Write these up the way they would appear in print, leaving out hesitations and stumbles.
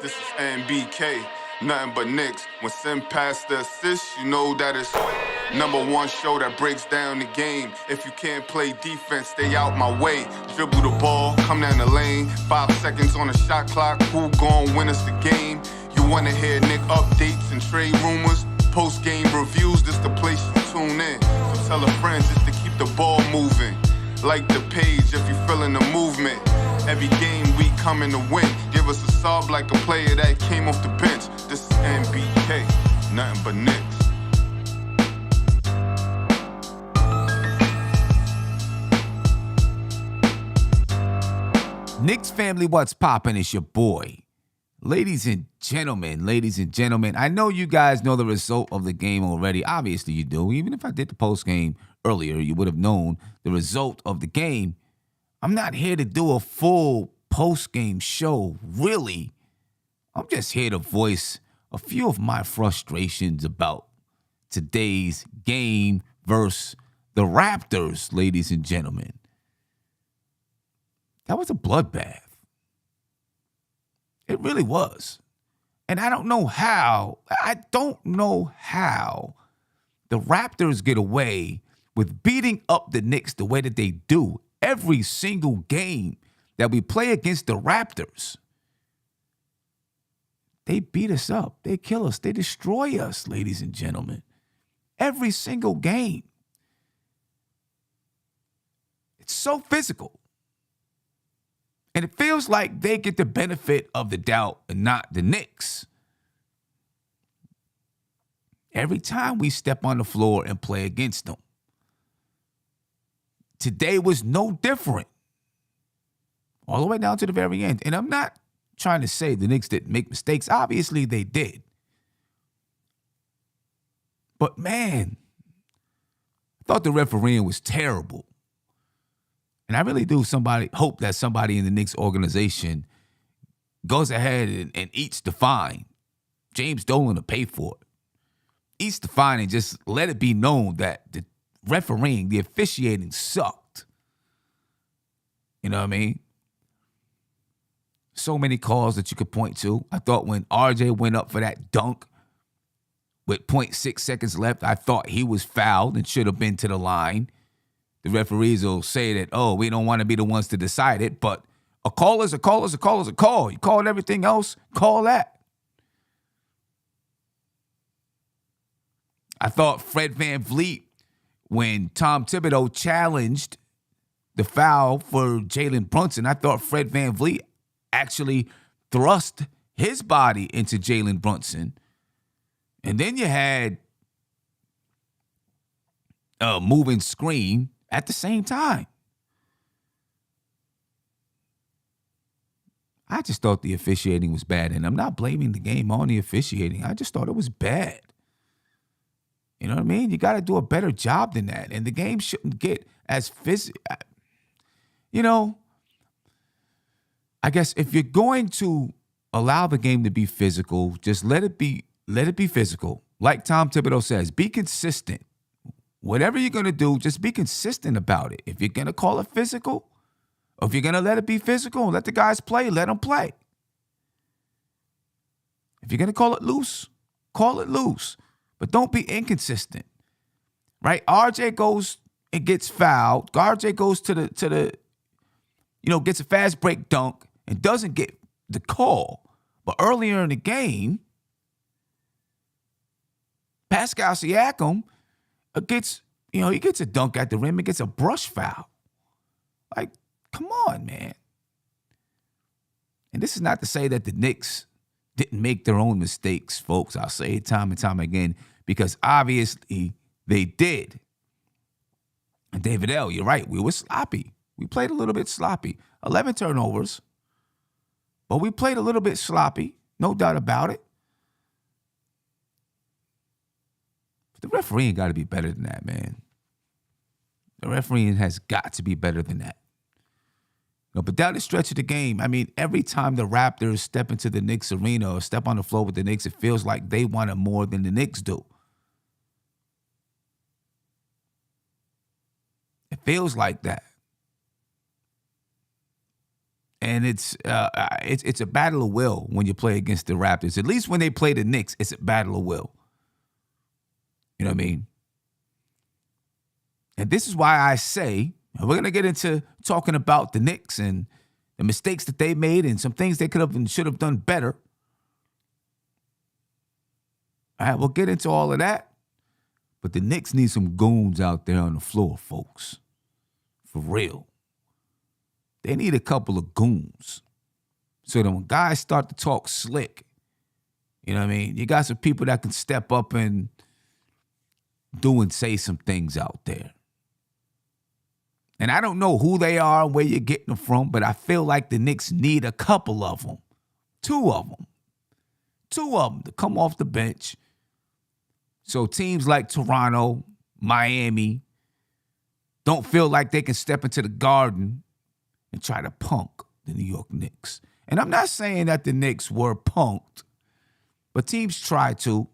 This is NBK, nothing but Knicks. When Sim passed the assist, you know that it's #1 show that breaks down the game. If you can't play defense, stay out my way. Dribble the ball, come down the lane. 5 seconds on the shot clock, who gon' win us the game? You wanna hear Nick updates and trade rumors? Postgame reviews, this the place you tune in. So tell a friend just to keep the ball moving. Like the page if you feeling the movement. Every game we coming to win. Give us a sub like a player that came off the bench. This is NBK, nothing but Knicks. Knicks family, what's poppin'? It's your boy. Ladies and gentlemen, I know you guys know the result of the game already. Obviously you do. Even if I did the post game earlier, you would have known the result of the game. I'm not here to do a full post-game show, really. I'm just here to voice a few of my frustrations about today's game versus the Raptors, ladies and gentlemen. That was a bloodbath. It really was. And I don't know how the Raptors get away with beating up the Knicks the way that they do every single game that we play against the Raptors. They beat us up. They kill us. They destroy us, ladies and gentlemen. Every single game. It's so physical. And it feels like they get the benefit of the doubt and not the Knicks. Every time we step on the floor and play against them. Today was no different. All the way down to the very end. And I'm not trying to say the Knicks didn't make mistakes. Obviously, they did. But, man, I thought the refereeing was terrible. And I really do hope that somebody in the Knicks organization goes ahead and eats the fine. James Dolan will pay for it. Eats the fine and just let it be known that the refereeing, the officiating sucked. You know what I mean? So many calls that you could point to. I thought when RJ went up for that dunk with 0.6 seconds left, I thought he was fouled and should have been to the line. The referees will say that, oh, we don't want to be the ones to decide it, but a call is a call is a call is a call. You call everything else, call that. I thought Fred VanVleet, when Tom Thibodeaus challenged the foul for Jalen Brunson, I thought Fred VanVleet actually thrust his body into Jalen Brunson. And then you had a moving screen at the same time. I just thought the officiating was bad. And I'm not blaming the game on the officiating. I just thought it was bad. You know what I mean? You got to do a better job than that. And the game shouldn't get as physical. You know, I guess if you're going to allow the game to be physical, just let it be physical. Like Tom Thibodeaus says, be consistent. Whatever you're going to do, just be consistent about it. If you're going to call it physical, or if you're going to let it be physical and let the guys play, let them play. If you're going to call it loose, call it loose. But don't be inconsistent, right? RJ goes and gets fouled. RJ goes to the gets a fast break dunk and doesn't get the call. But earlier in the game, Pascal Siakam gets a dunk at the rim and gets a brush foul. Like, come on, man. And this is not to say that the Knicks didn't make their own mistakes, folks. I'll say it time and time again, because obviously they did. And David L., you're right, we were sloppy. We played a little bit sloppy. 11 turnovers. But we played a little bit sloppy, no doubt about it. But the refereeing got to be better than that, man. The refereeing has got to be better than that. But down the stretch of the game, I mean, every time the Raptors step into the Knicks arena or step on the floor with the Knicks, it feels like they want it more than the Knicks do. It feels like that. And it's a battle of will when you play against the Raptors. At least when they play the Knicks, it's a battle of will. You know what I mean? And this is why I say, and we're going to get into talking about the Knicks and the mistakes that they made and some things they could have and should have done better. All right, we'll get into all of that. But the Knicks need some goons out there on the floor, folks. For real. They need a couple of goons. So that when guys start to talk slick, you know what I mean? You got some people that can step up and do and say some things out there. And I don't know who they are and where you're getting them from, but I feel like the Knicks need a couple of them. Two of them to come off the bench. So teams like Toronto, Miami, don't feel like they can step into the Garden and try to punk the New York Knicks. And I'm not saying that the Knicks were punked, but teams try to.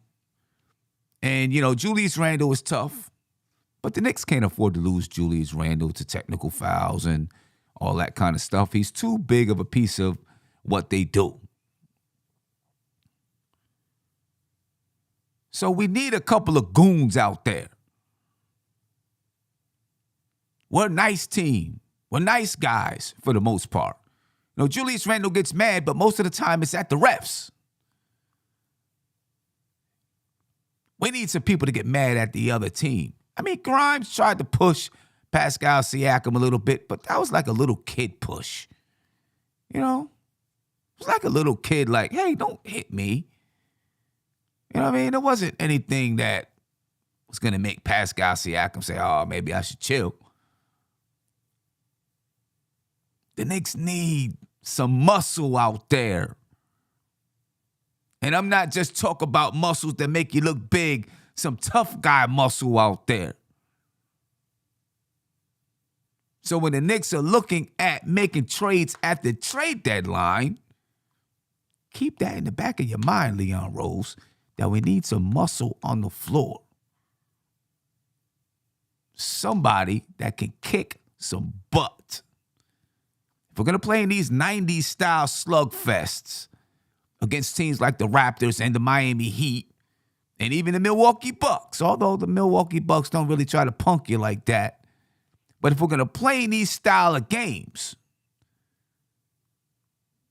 And, Julius Randle is tough, but the Knicks can't afford to lose Julius Randle to technical fouls and all that kind of stuff. He's too big of a piece of what they do. So we need a couple of goons out there. We're a nice team. We're nice guys for the most part. Julius Randle gets mad, but most of the time it's at the refs. We need some people to get mad at the other team. I mean, Grimes tried to push Pascal Siakam a little bit, but that was like a little kid push. It was like a little kid like, hey, don't hit me. You know what I mean? There wasn't anything that was going to make Pascal Siakam say, oh, maybe I should chill. The Knicks need some muscle out there. And I'm not just talking about muscles that make you look big, some tough guy muscle out there. So when the Knicks are looking at making trades at the trade deadline, keep that in the back of your mind, Leon Rose, that we need some muscle on the floor. Somebody that can kick some butt. If we're going to play in these 90s style slugfests against teams like the Raptors and the Miami Heat and even the Milwaukee Bucks, although the Milwaukee Bucks don't really try to punk you like that. But if we're going to play in these style of games,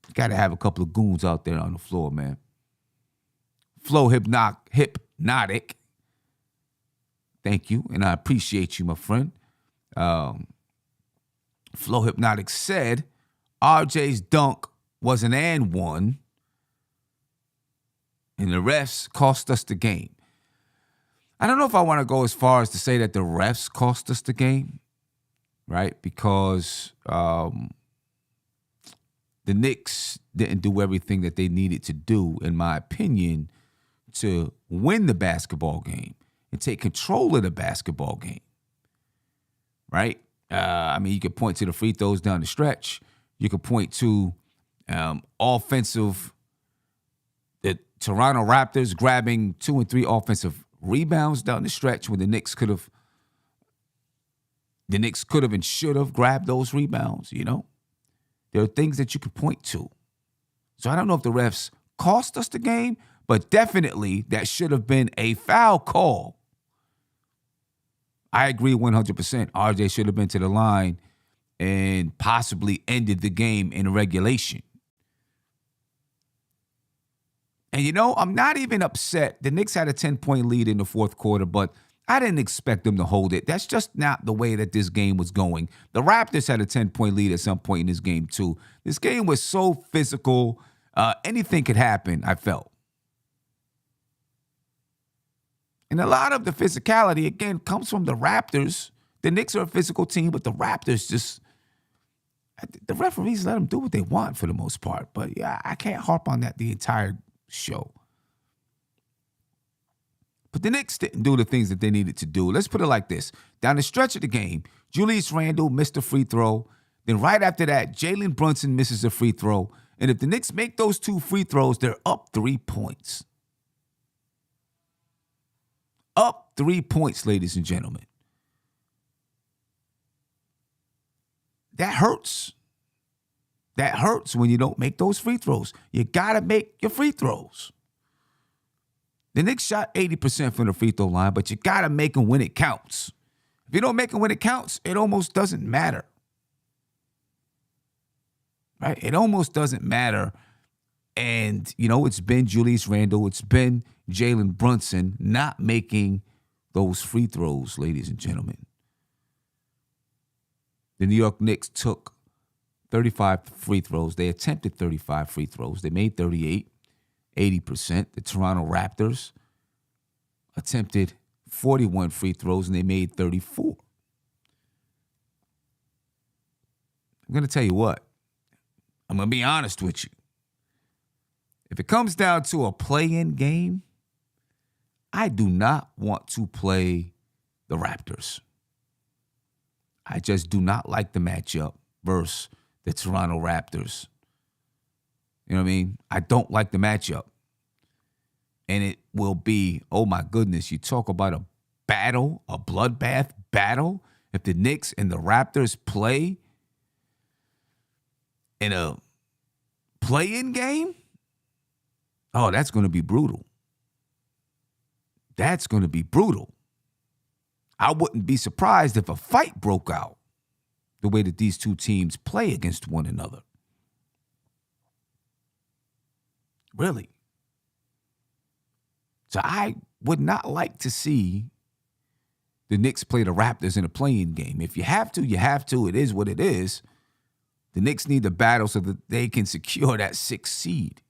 you got to have a couple of goons out there on the floor, man. Flow Hypnotic. Thank you, and I appreciate you, my friend. Flow Hypnotic said, RJ's dunk was an and one, and the refs cost us the game. I don't know if I want to go as far as to say that the refs cost us the game, right? Because the Knicks didn't do everything that they needed to do, in my opinion, to win the basketball game and take control of the basketball game, right? You could point to the free throws down the stretch. You could point to the Toronto Raptors grabbing 2 and 3 offensive rebounds down the stretch when the Knicks could have and should have grabbed those rebounds, There are things that you can point to. So I don't know if the refs cost us the game, but definitely that should have been a foul call. I agree 100%. RJ should have been to the line and possibly ended the game in regulation. And, I'm not even upset. The Knicks had a 10-point lead in the fourth quarter, but I didn't expect them to hold it. That's just not the way that this game was going. The Raptors had a 10-point lead at some point in this game, too. This game was so physical. Anything could happen, I felt. And a lot of the physicality, again, comes from the Raptors. The Knicks are a physical team, but the Raptors the referees let them do what they want for the most part. But, yeah, I can't harp on that the entire show. But the Knicks didn't do the things that they needed to do. Let's put it like this. Down the stretch of the game, Julius Randle missed a free throw. Then right after that, Jalen Brunson misses a free throw. And if the Knicks make those 2 free throws, they're up 3 points. Up 3 points, ladies and gentlemen. That hurts. That hurts when you don't make those free throws. You got to make your free throws. The Knicks shot 80% from the free throw line, but you got to make them when it counts. If you don't make them when it counts, it almost doesn't matter. Right? It almost doesn't matter. And, it's been Julius Randle, it's been Jalen Brunson not making those free throws, ladies and gentlemen. The New York Knicks took 35 free throws. They attempted 35 free throws. They made 38, 80%. The Toronto Raptors attempted 41 free throws, and they made 34. I'm going to tell you what. I'm going to be honest with you. If it comes down to a play-in game, I do not want to play the Raptors. I just do not like the matchup versus the Toronto Raptors. You know what I mean? I don't like the matchup. And it will be, oh my goodness, you talk about a battle, a bloodbath battle. If the Knicks and the Raptors play in a play-in game, oh, that's going to be brutal. That's going to be brutal. I wouldn't be surprised if a fight broke out the way that these two teams play against one another. Really. So I would not like to see the Knicks play the Raptors in a play-in game. If you have to, you have to. It is what it is. The Knicks need to battle so that they can secure that 6th seed.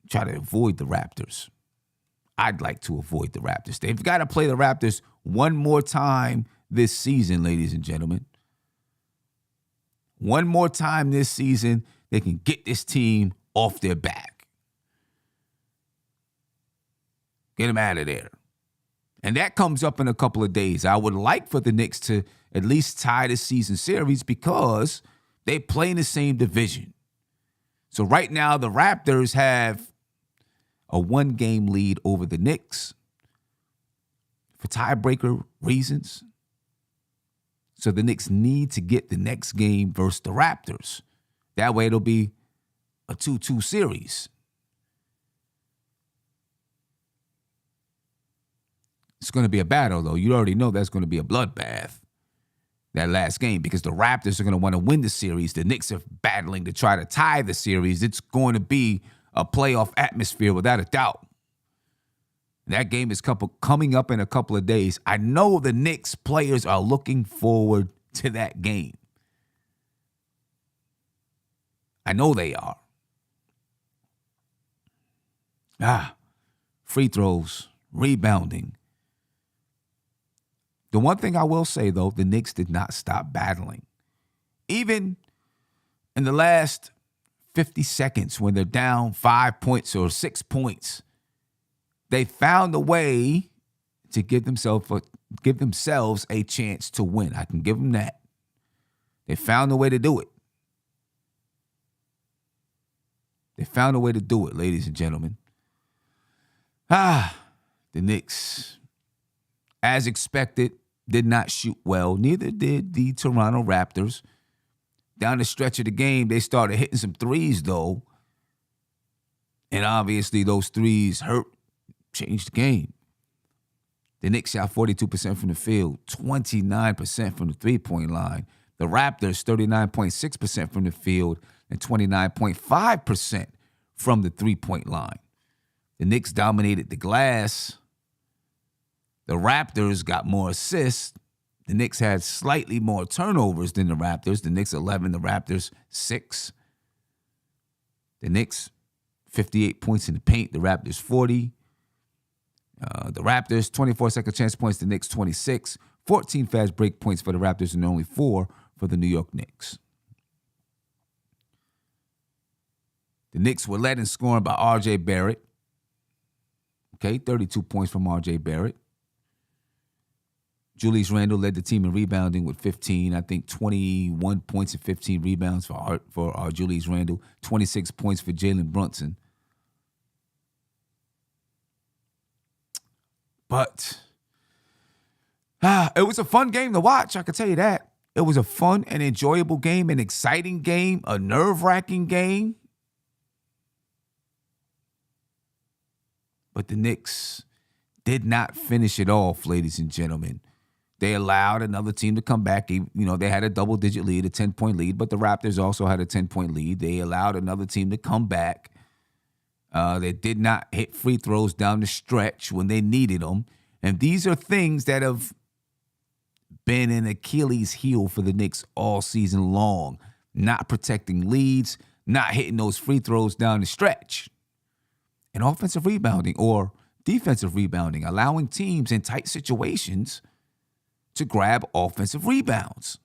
Try to avoid the Raptors. I'd like to avoid the Raptors. They've got to play the Raptors one more time this season, ladies and gentlemen. One more time this season, they can get this team off their back. Get them out of there. And that comes up in a couple of days. I would like for the Knicks to at least tie the season series because they play in the same division. So right now, the Raptors have a 1-game lead over the Knicks for tiebreaker reasons. So the Knicks need to get the next game versus the Raptors. That way it'll be a 2-2 series. It's going to be a battle, though. You already know that's going to be a bloodbath, that last game, because the Raptors are going to want to win the series. The Knicks are battling to try to tie the series. It's going to be a playoff atmosphere without a doubt. That game is coming up in a couple of days. I know the Knicks players are looking forward to that game. I know they are. Free throws, rebounding. The one thing I will say, though, the Knicks did not stop battling. Even in the last 50 seconds when they're down 5 points or 6 points, they found a way to give themselves a chance to win. I can give them that. They found a way to do it. They found a way to do it, ladies and gentlemen. The Knicks, as expected, did not shoot well. Neither did the Toronto Raptors. Down the stretch of the game, they started hitting some threes, though. And obviously, those threes hurt, changed the game. The Knicks shot 42% from the field, 29% from the three-point line. The Raptors, 39.6% from the field and 29.5% from the three-point line. The Knicks dominated the glass. The Raptors got more assists. The Knicks had slightly more turnovers than the Raptors. The Knicks 11, the Raptors 6. The Knicks 58 points in the paint. The Raptors 40. The Raptors 24 second chance points. The Knicks 26. 14 fast break points for the Raptors and only 4 for the New York Knicks. The Knicks were led in scoring by R.J. Barrett. Okay, 32 points from R.J. Barrett. Julius Randle led the team in rebounding with 15. I think 21 points and 15 rebounds for Julius Randle. 26 points for Jalen Brunson. But it was a fun game to watch, I can tell you that. It was a fun and enjoyable game, an exciting game, a nerve-wracking game. But the Knicks did not finish it off, ladies and gentlemen. They allowed another team to come back. They had a double-digit lead, a 10-point lead, but the Raptors also had a 10-point lead. They allowed another team to come back. They did not hit free throws down the stretch when they needed them. And these are things that have been an Achilles heel for the Knicks all season long. Not protecting leads, not hitting those free throws down the stretch. And offensive rebounding or defensive rebounding, allowing teams in tight situations to grab offensive rebounds.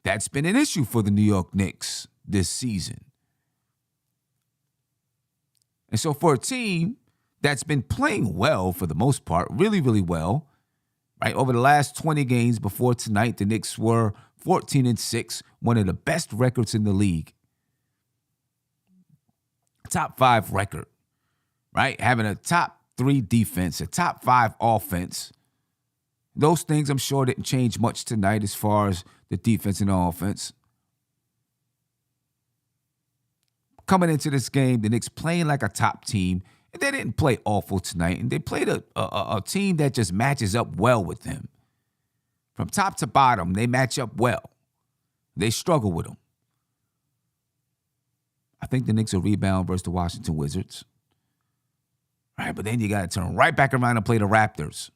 That's been an issue for the New York Knicks this season. And so for a team that's been playing well for the most part, really, really well, right? Over the last 20 games before tonight, the Knicks were 14-6, one of the best records in the league. Top 5 record, right? Having a top 3 defense, a top 5 offense. Those things I'm sure didn't change much tonight as far as the defense and the offense. Coming into this game, the Knicks playing like a top team. And they didn't play awful tonight. And they played a team that just matches up well with them. From top to bottom, they match up well. They struggle with them. I think the Knicks will rebound versus the Washington Wizards. All right, but then you got to turn right back around and play the Raptors.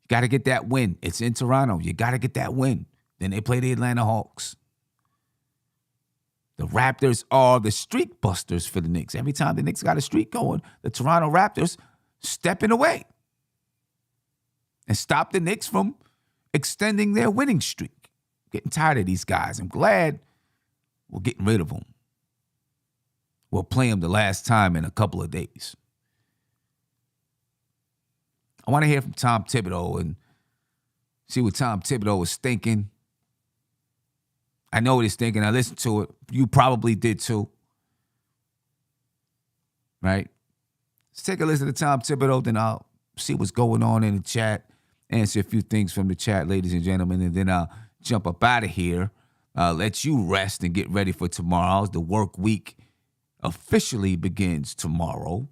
You got to get that win. It's in Toronto. You got to get that win. Then they play the Atlanta Hawks. The Raptors are the streak busters for the Knicks. Every time the Knicks got a streak going, the Toronto Raptors stepping away and stop the Knicks from extending their winning streak. Getting tired of these guys. I'm glad we're getting rid of them. We'll play them the last time in a couple of days. I want to hear from Tom Thibodeaus and see what Tom Thibodeaus was thinking. I know what he's thinking. I listened to it. You probably did too. Right? Let's take a listen to Tom Thibodeaus, then I'll see what's going on in the chat, answer a few things from the chat, ladies and gentlemen, and then I'll jump up out of here, let you rest and get ready for tomorrow. The work week officially begins tomorrow.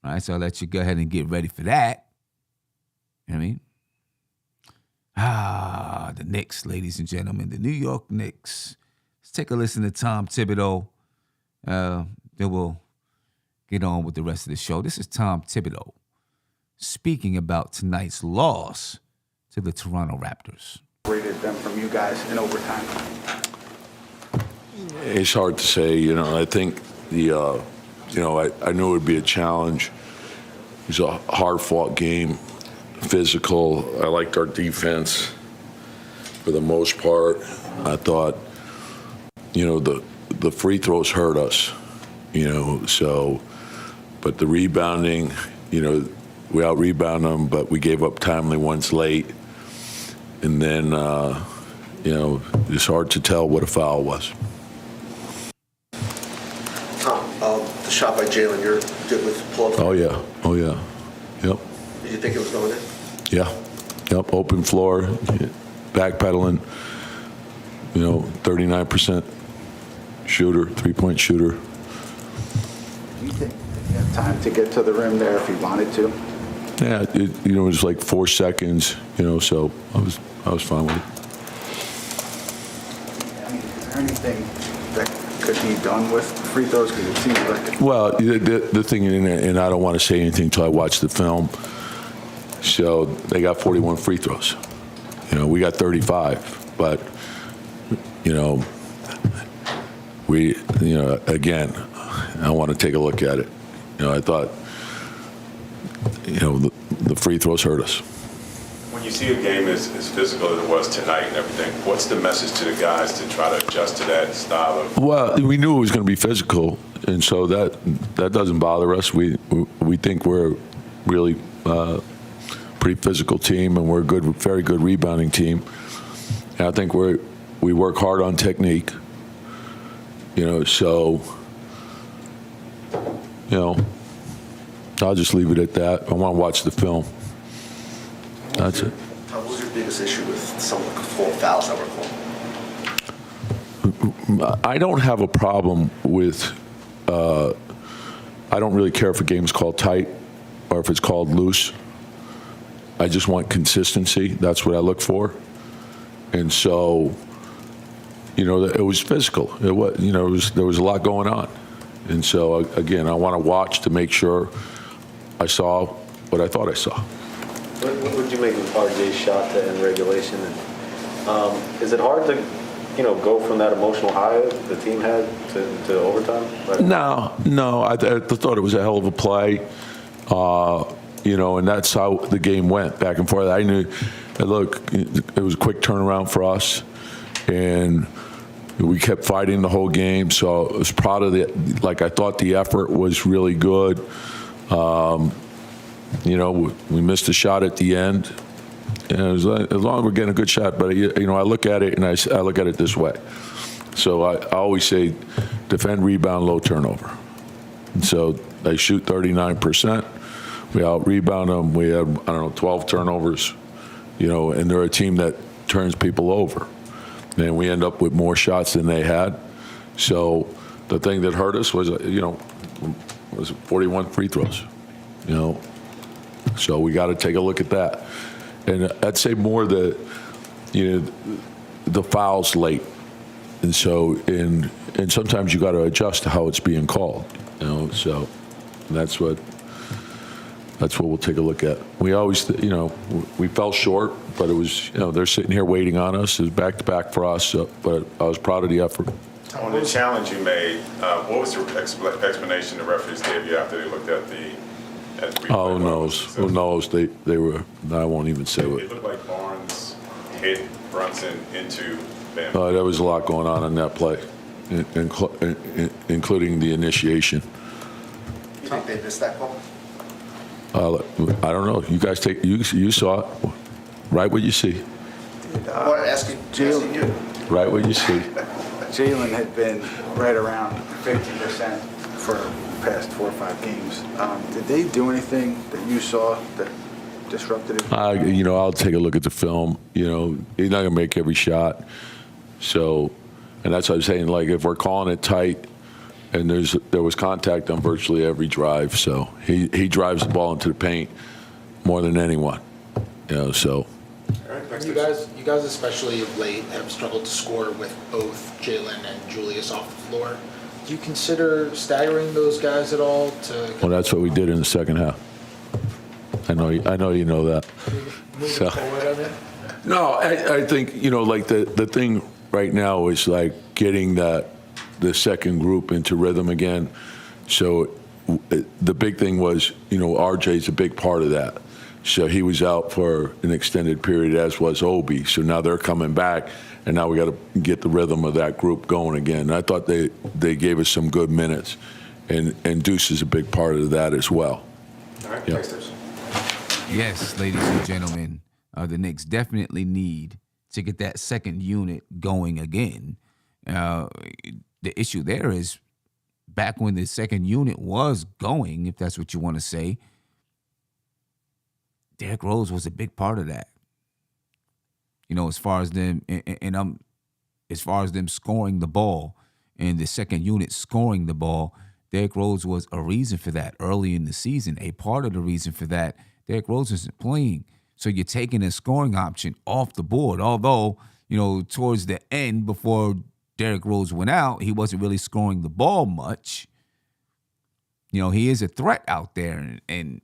All right, so I'll let you go ahead and get ready for that. You know what I mean? The Knicks, ladies and gentlemen, the New York Knicks. Let's take a listen to Tom Thibodeaus. Then we'll get on with the rest of the show. This is Tom Thibodeaus speaking about tonight's loss to the Toronto Raptors. Rated them from you guys in overtime. It's hard to say. I think I knew it would be a challenge. It was a hard-fought game, physical. I liked our defense for the most part. I thought, the free throws hurt us, but the rebounding, we out-rebound them, but we gave up timely ones late. And then, it's hard to tell what a foul was. The shot by Jalen, you're good with pull-up. Oh, yeah. Yep. Did you think it was going in? Yeah. Yep. Open floor, backpedaling, 39% shooter, 3-point shooter. Do you think he had time to get to the rim there if he wanted to? Yeah, it was like 4 seconds, so I was fine with it. I mean, is there anything that could be done with free throws? Because it seems like... Well, the thing, and I don't want to say anything until I watch the film, so they got 41 free throws. We got 35, but, again, I want to take a look at it. I thought, the free throws hurt us. When you see a game as physical as it was tonight and everything, what's the message to the guys to try to adjust to that style of? Well, we knew it was going to be physical, and so that doesn't bother us. We think we're really pretty physical team, and we're a very good rebounding team. And I think we work hard on technique. I'll just leave it at that. I want to watch the film. That's it. your biggest issue with some of the fouls that were called? I don't have a problem with. I don't really care if a game's called tight or if it's called loose. I just want consistency. That's what I look for. And so, it was physical. It was, there was a lot going on. And so, again, I want to watch to make sure I saw what I thought I saw. What would you make of RJ's shot to end regulation? And is it hard to, go from that emotional high the team had to overtime? No. I thought it was a hell of a play. And that's how the game went, back and forth. I knew, look, it was a quick turnaround for us, and we kept fighting the whole game. So I was proud of it. Like, I thought the effort was really good. We missed a shot at the end. And as long as we're getting a good shot, but I look at it and I look at it this way. So I always say, defend, rebound, low turnover. And so they shoot 39%. We out-rebound them. We had, 12 turnovers, and they're a team that turns people over. And we end up with more shots than they had. So the thing that hurt us was, was 41 free throws, So we got to take a look at that. And I'd say more the fouls late. And so, and sometimes you got to adjust to how it's being called, So that's what we'll take a look at. We always, we fell short, but it was, they're sitting here waiting on us. It was back-to-back for us, but I was proud of the effort. On the challenge you made, what was the explanation the referees gave you after they looked at the Oh, who knows? They were, I won't even say what. It looked like Barnes hit Brunson into Bam. There was a lot going on in that play, including the initiation. You think they missed that call? I don't know. You guys you saw it. Write what you see. I'm asking you. Write what you see. Jalen had been right around 50% for the past 4 or 5 games. Did they do anything that you saw that disrupted it? I'll take a look at the film. He's not going to make every shot. So, and that's what I'm saying. Like, if we're calling it tight, and there was contact on virtually every drive, so he drives the ball into the paint more than anyone. So. You guys, especially of late, have struggled to score with both Jalen and Julius off the floor. Do you consider staggering those guys at all? Well, that's what we did in the second half. I know you know that. Moving forward, I mean? No, I think like the thing right now is like getting the second group into rhythm again. So the big thing was RJ's a big part of that. So he was out for an extended period, as was Obi. So now they're coming back, and now we got to get the rhythm of that group going again. And I thought they gave us some good minutes, and Deuce is a big part of that as well. All right, yeah. thanks, Yes, ladies and gentlemen, the Knicks definitely need to get that second unit going again. The issue there is back when the second unit was going, if that's what you want to say, Derrick Rose was a big part of that. As far as them as far as them scoring the ball and the second unit scoring the ball, Derrick Rose was a reason for that early in the season. A part of the reason for that, Derrick Rose isn't playing. So you're taking a scoring option off the board. Although, towards the end, before Derrick Rose went out, he wasn't really scoring the ball much. He is a threat out there, and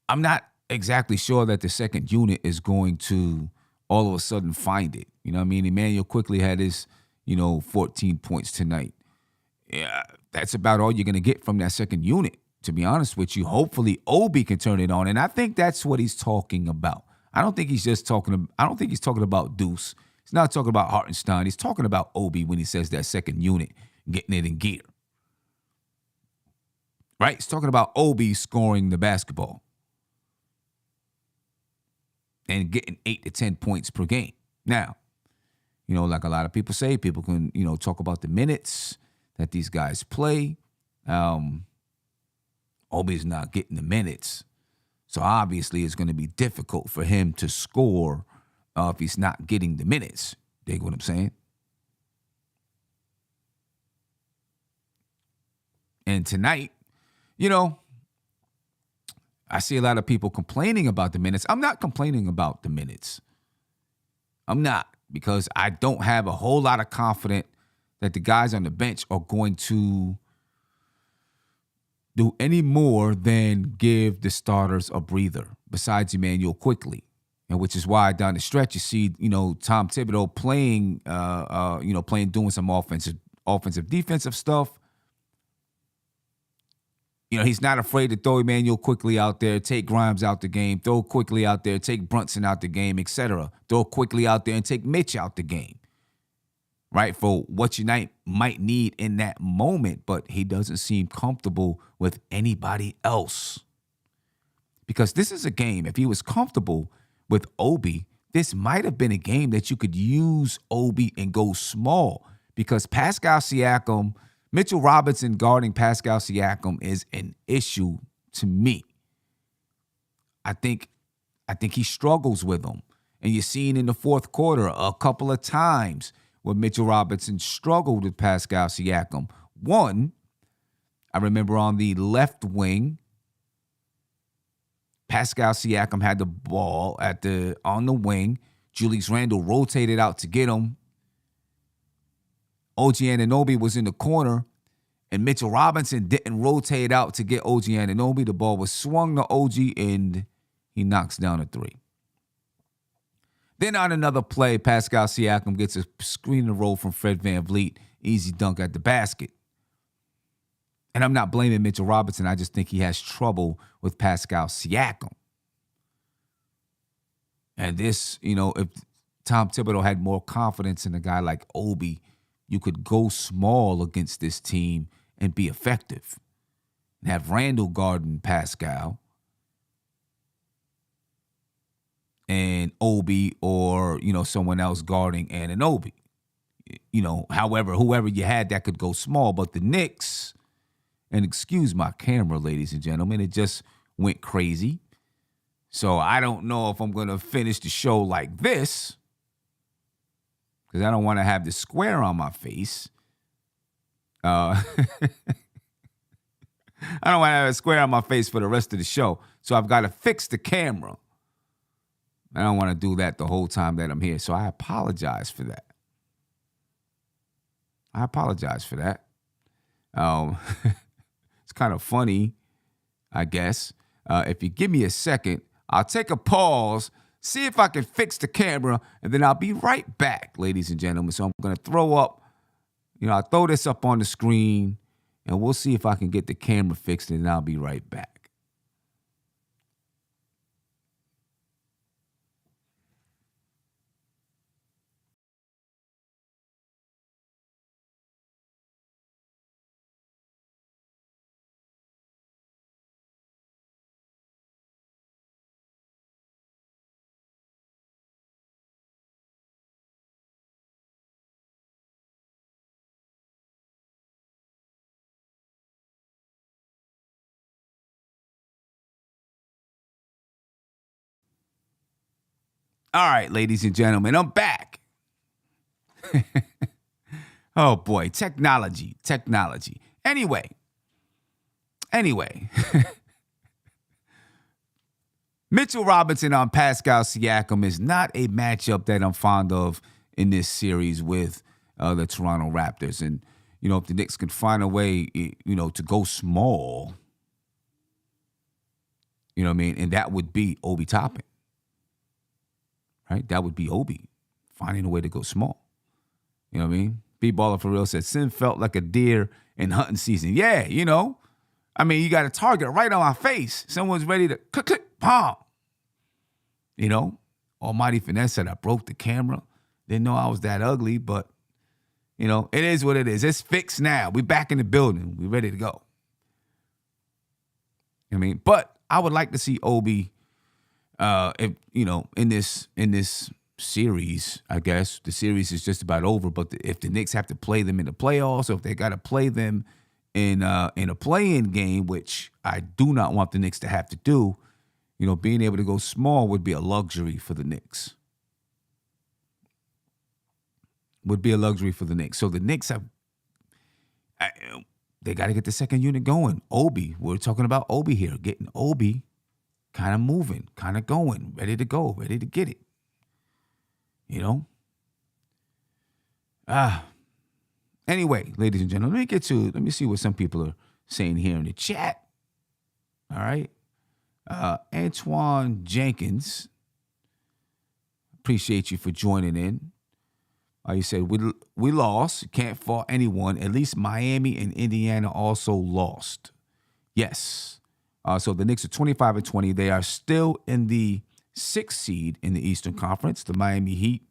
I'm not exactly sure that the second unit is going to all of a sudden find it. Emmanuel quickly had his, 14 points tonight. Yeah, that's about all you're going to get from that second unit, to be honest with you. Hopefully Obi can turn it on, and I think that's what he's talking about. I don't think he's talking about Deuce. He's not talking about Hartenstein. He's talking about Obi when he says that second unit, getting it in gear. Right? He's talking about Obi scoring the basketball and getting 8 to 10 points per game. Now, like a lot of people say, people can, talk about the minutes that these guys play. Obi's not getting the minutes. So obviously it's going to be difficult for him to score if he's not getting the minutes. Dig what I'm saying? And tonight, I see a lot of people complaining about the minutes. I'm not complaining about the minutes. I'm not, because I don't have a whole lot of confidence that the guys on the bench are going to do any more than give the starters a breather, besides Emmanuel Quickly. And which is why down the stretch you see, Tom Thibodeau playing, doing some offensive, defensive stuff. He's not afraid to throw Emmanuel Quickly out there, take Grimes out the game, throw Quickly out there, take Brunson out the game, etc. Throw Quickly out there and take Mitch out the game, right? For what you might need in that moment, but he doesn't seem comfortable with anybody else. Because this is a game, if he was comfortable with Obi, this might have been a game that you could use Obi and go small, because Pascal Siakam, Mitchell Robinson guarding Pascal Siakam is an issue to me. I think he struggles with him. And you're seeing in the fourth quarter a couple of times where Mitchell Robinson struggled with Pascal Siakam. One, I remember on the left wing, Pascal Siakam had the ball on the wing. Julius Randle rotated out to get him. OG Anunoby was in the corner, and Mitchell Robinson didn't rotate out to get OG Anunoby. The ball was swung to OG, and he knocks down a three. Then on another play, Pascal Siakam gets a screen and roll from Fred VanVleet. Easy dunk at the basket. And I'm not blaming Mitchell Robinson. I just think he has trouble with Pascal Siakam. And this, if Tom Thibodeau had more confidence in a guy like Obi, you could go small against this team and be effective. And have Randall guarding Pascal and Obi, or, someone else guarding Anunoby. Whoever you had that could go small. But the Knicks, and excuse my camera, ladies and gentlemen, it just went crazy. So I don't know if I'm going to finish the show like this, because I don't want to have the square on my face. I don't want to have a square on my face for the rest of the show. So I've got to fix the camera. I don't want to do that the whole time that I'm here. So I apologize for that. It's kind of funny, I guess. If you give me a second, I'll take a pause, see if I can fix the camera, and then I'll be right back, ladies and gentlemen. So I'm going to throw up, I'll throw this up on the screen, and we'll see if I can get the camera fixed, and I'll be right back. All right, ladies and gentlemen, I'm back. Oh, boy, technology. Anyway. Mitchell Robinson on Pascal Siakam is not a matchup that I'm fond of in this series with the Toronto Raptors. And, if the Knicks can find a way, to go small, and that would be Obi Toppin. Right? That would be Obi finding a way to go small. You know what I mean? B-Baller for real said, Sim felt like a deer in hunting season. Yeah, you got a target right on my face. Someone's ready to click, palm. Almighty Finesse said I broke the camera. Didn't know I was that ugly, but, it is what it is. It's fixed now. We back in the building. We ready to go. But I would like to see Obi, in this series. I guess the series is just about over. But if the Knicks have to play them in the playoffs, or if they got to play them in a play-in game, which I do not want the Knicks to have to do, being able to go small would be a luxury for the Knicks. Would be a luxury for the Knicks. So the Knicks they got to get the second unit going. Obi, we're talking about Obi here. Getting Obi kind of moving, kind of going, ready to go, ready to get it. Anyway, ladies and gentlemen, let me see what some people are saying here in the chat. All right. Antoine Jenkins, appreciate you for joining in. You said, we lost. Can't fault anyone. At least Miami and Indiana also lost. Yes. So the Knicks are 25-20. They are still in the 6th seed in the Eastern Conference. The Miami Heat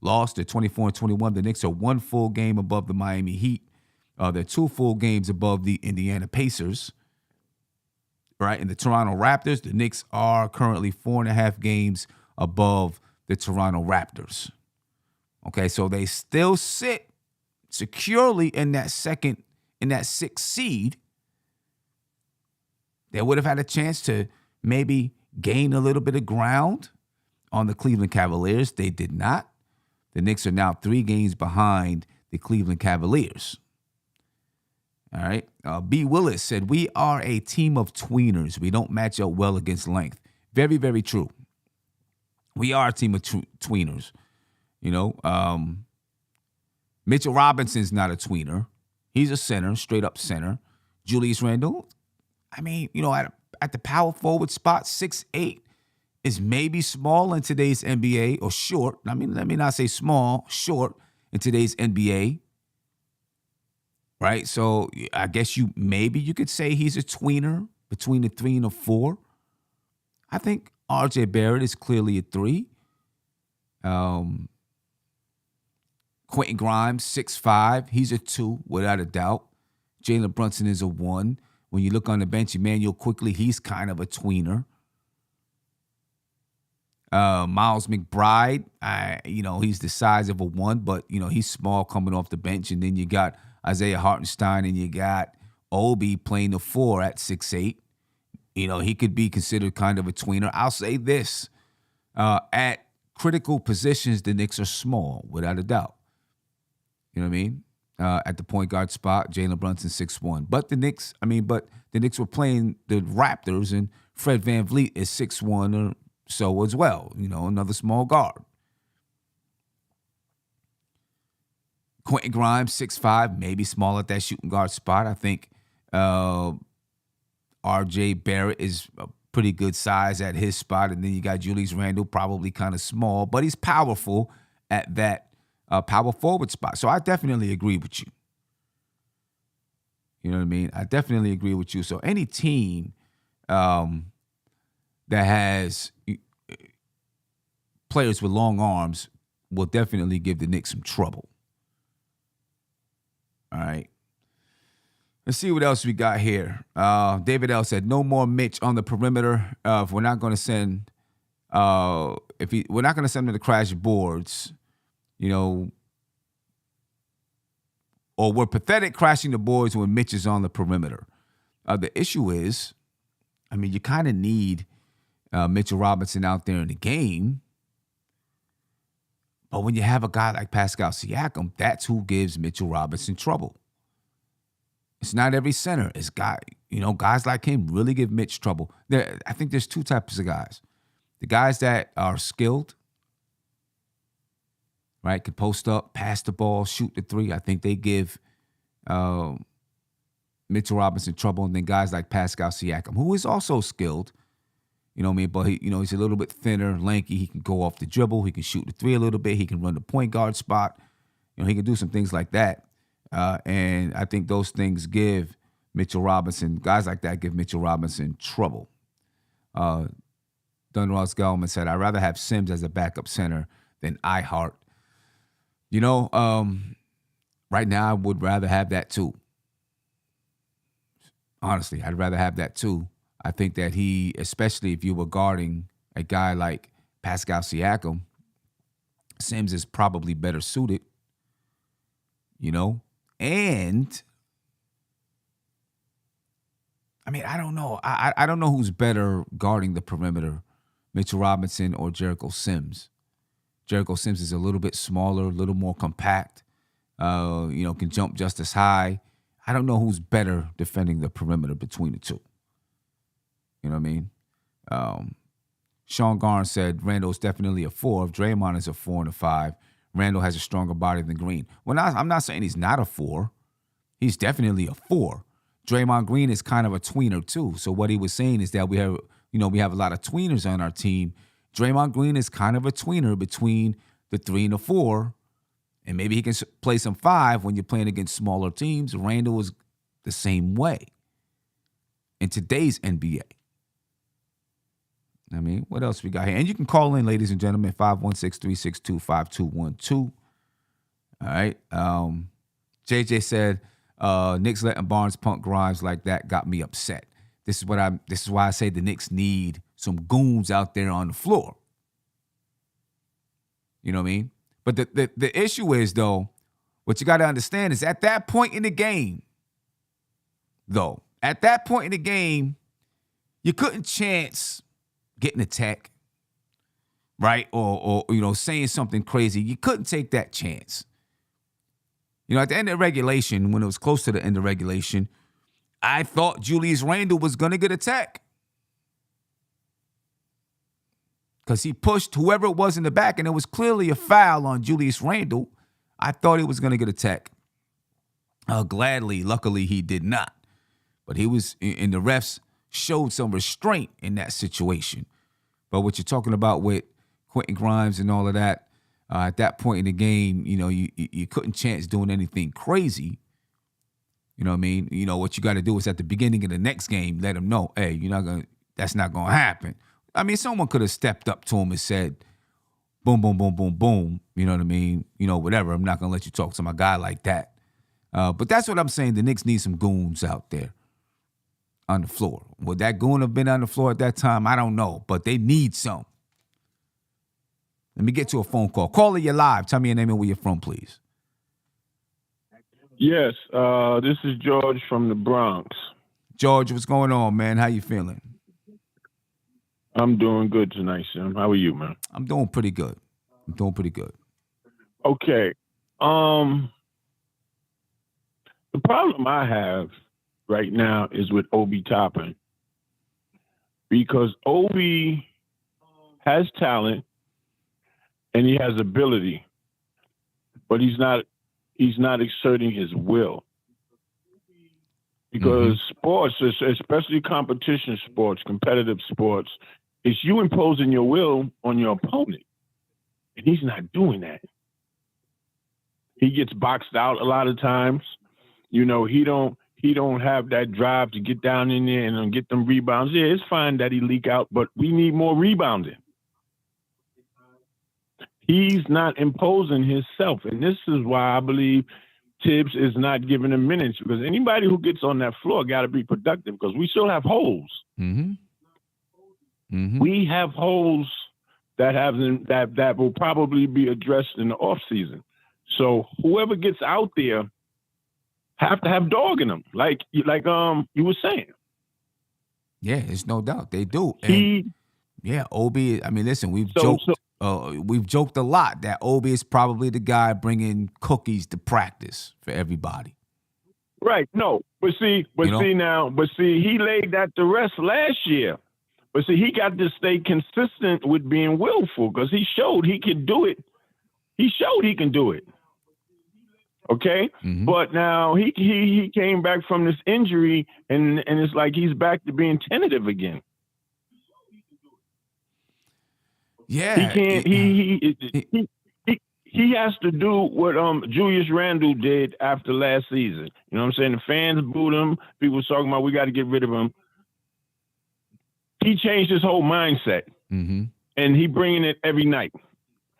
lost at 24-21. The Knicks are 1 full game above the Miami Heat. They're 2 full games above the Indiana Pacers. Right? In the Toronto Raptors, the Knicks are currently 4.5 games above the Toronto Raptors. Okay, so they still sit securely in that 6th seed. They would have had a chance to maybe gain a little bit of ground on the Cleveland Cavaliers. They did not. The Knicks are now 3 games behind the Cleveland Cavaliers. All right. B. Willis said, we are a team of tweeners. We don't match up well against length. Very, very true. We are a team of tweeners. Mitchell Robinson's not a tweener. He's a center, straight up center. Julius Randle, at the power forward spot, 6'8", is maybe small in today's NBA, or short. Let me not say small, short in today's NBA. Right? So I guess you could say he's a tweener between the 3 and the 4. I think RJ Barrett is clearly a 3. Quentin Grimes, 6'5", he's a 2, without a doubt. Jalen Brunson is a 1. When you look on the bench, Emmanuel Quickly, he's kind of a tweener. Miles McBride, he's the size of a 1, but, he's small coming off the bench. And then you got Isaiah Hartenstein, and you got Obi playing the 4 at 6'8". He could be considered kind of a tweener. I'll say this. At critical positions, the Knicks are small, without a doubt. You know what I mean? At the point guard spot, Jalen Brunson 6'1". But the Knicks were playing the Raptors, and Fred VanVleet is 6'1" or so as well. Another small guard. Quentin Grimes, 6'5", maybe small at that shooting guard spot. I think R.J. Barrett is a pretty good size at his spot. And then you got Julius Randle, probably kind of small, but he's powerful at that power forward spot. So I definitely agree with you. You know what I mean? I definitely agree with you. So any team that has players with long arms will definitely give the Knicks some trouble. All right. Let's see what else we got here. David L. said, no more Mitch on the perimeter. If we're not going to send, we're not going to send him to crash boards, or we're pathetic crashing the boards when Mitch is on the perimeter. The issue is, you kind of need Mitchell Robinson out there in the game. But when you have a guy like Pascal Siakam, that's who gives Mitchell Robinson trouble. It's not every center. It's guys like him really give Mitch trouble. I think there's 2 types of guys. The guys that are skilled, right, can post up, pass the ball, shoot the 3. I think they give Mitchell Robinson trouble. And then guys like Pascal Siakam, who is also skilled, but he's a little bit thinner, lanky. He can go off the dribble. He can shoot the 3 a little bit. He can run the point guard spot. He can do some things like that. And I think those things give Mitchell Robinson, guys like that give Mitchell Robinson trouble. Dunross Gellman said, I'd rather have Sims as a backup center than iHeart. Right now I would rather have that too. Honestly, I'd rather have that too. I think that especially if you were guarding a guy like Pascal Siakam, Sims is probably better suited, and I mean, I don't know. I don't know who's better guarding the perimeter, Mitchell Robinson or Jericho Sims. Jericho Sims is a little bit smaller, a little more compact. Can jump just as high. I don't know who's better defending the perimeter between the two. You know what I mean? Sean Garn said Randall's definitely a 4. If Draymond is a 4 and a 5, Randall has a stronger body than Green. Well, I'm not saying he's not a 4. He's definitely a 4. Draymond Green is kind of a tweener too. So what he was saying is that we have a lot of tweeners on our team. Draymond Green is kind of a tweener between the 3 and the 4. And maybe he can play some 5 when you're playing against smaller teams. Randall is the same way in today's NBA. I mean, what else we got here? And you can call in, ladies and gentlemen, 516-362-5212. All right. JJ said, Knicks letting Barnes punk Grimes like that got me upset. This is why I say the Knicks need some goons out there on the floor. You know what I mean? But the issue is, though, what you got to understand is at that point in the game, you couldn't chance getting a tech, right? Or saying something crazy. You couldn't take that chance. At the end of regulation, when it was close to the end of regulation, I thought Julius Randle was going to get a tech. Because he pushed whoever it was in the back, and it was clearly a foul on Julius Randle. I thought he was going to get a tech. Luckily, he did not. But he was, and the refs showed some restraint in that situation. But what you're talking about with Quentin Grimes and all of that, at that point in the game, you couldn't chance doing anything crazy. You know what I mean? What you got to do is at the beginning of the next game, let him know, hey, that's not going to happen. I mean, someone could have stepped up to him and said, boom, boom, boom, boom, boom. You know what I mean? Whatever. I'm not going to let you talk to my guy like that. But that's what I'm saying. The Knicks need some goons out there on the floor. Would that goon have been on the floor at that time? I don't know. But they need some. Let me get to a phone call. Caller, you're live. Tell me your name and where you're from, please. Yes, this is George from the Bronx. George, what's going on, man? How you feeling? I'm doing good tonight, Sim. How are you, man? I'm doing pretty good. Okay. The problem I have right now is with Obi Toppin. Because Obi has talent and he has ability, but he's not exerting his will. Because sports, especially competition sports, competitive sports, it's you imposing your will on your opponent. And he's not doing that. He gets boxed out a lot of times. He don't have that drive to get down in there and get them rebounds. Yeah, it's fine that he leak out, but we need more rebounding. He's not imposing himself. And this is why I believe Tibbs is not giving him minutes, because anybody who gets on that floor got to be productive, because we still have holes. We have holes that will probably be addressed in the off season. So whoever gets out there have to have dog in them, like you were saying. Yeah, there's no doubt they do. Obi. I mean, listen, we've joked a lot that Obi is probably the guy bringing cookies to practice for everybody. Right. No, but he laid that to rest last year. But see, he got to stay consistent with being willful, because he showed he could do it. He showed he can do it. Okay? But now he came back from this injury, and it's like he's back to being tentative again. Yeah. He can't he has to do what Julius Randle did after last season. You know what I'm saying? The fans booed him. People were talking about we got to get rid of him. He changed his whole mindset, and he bringing it every night.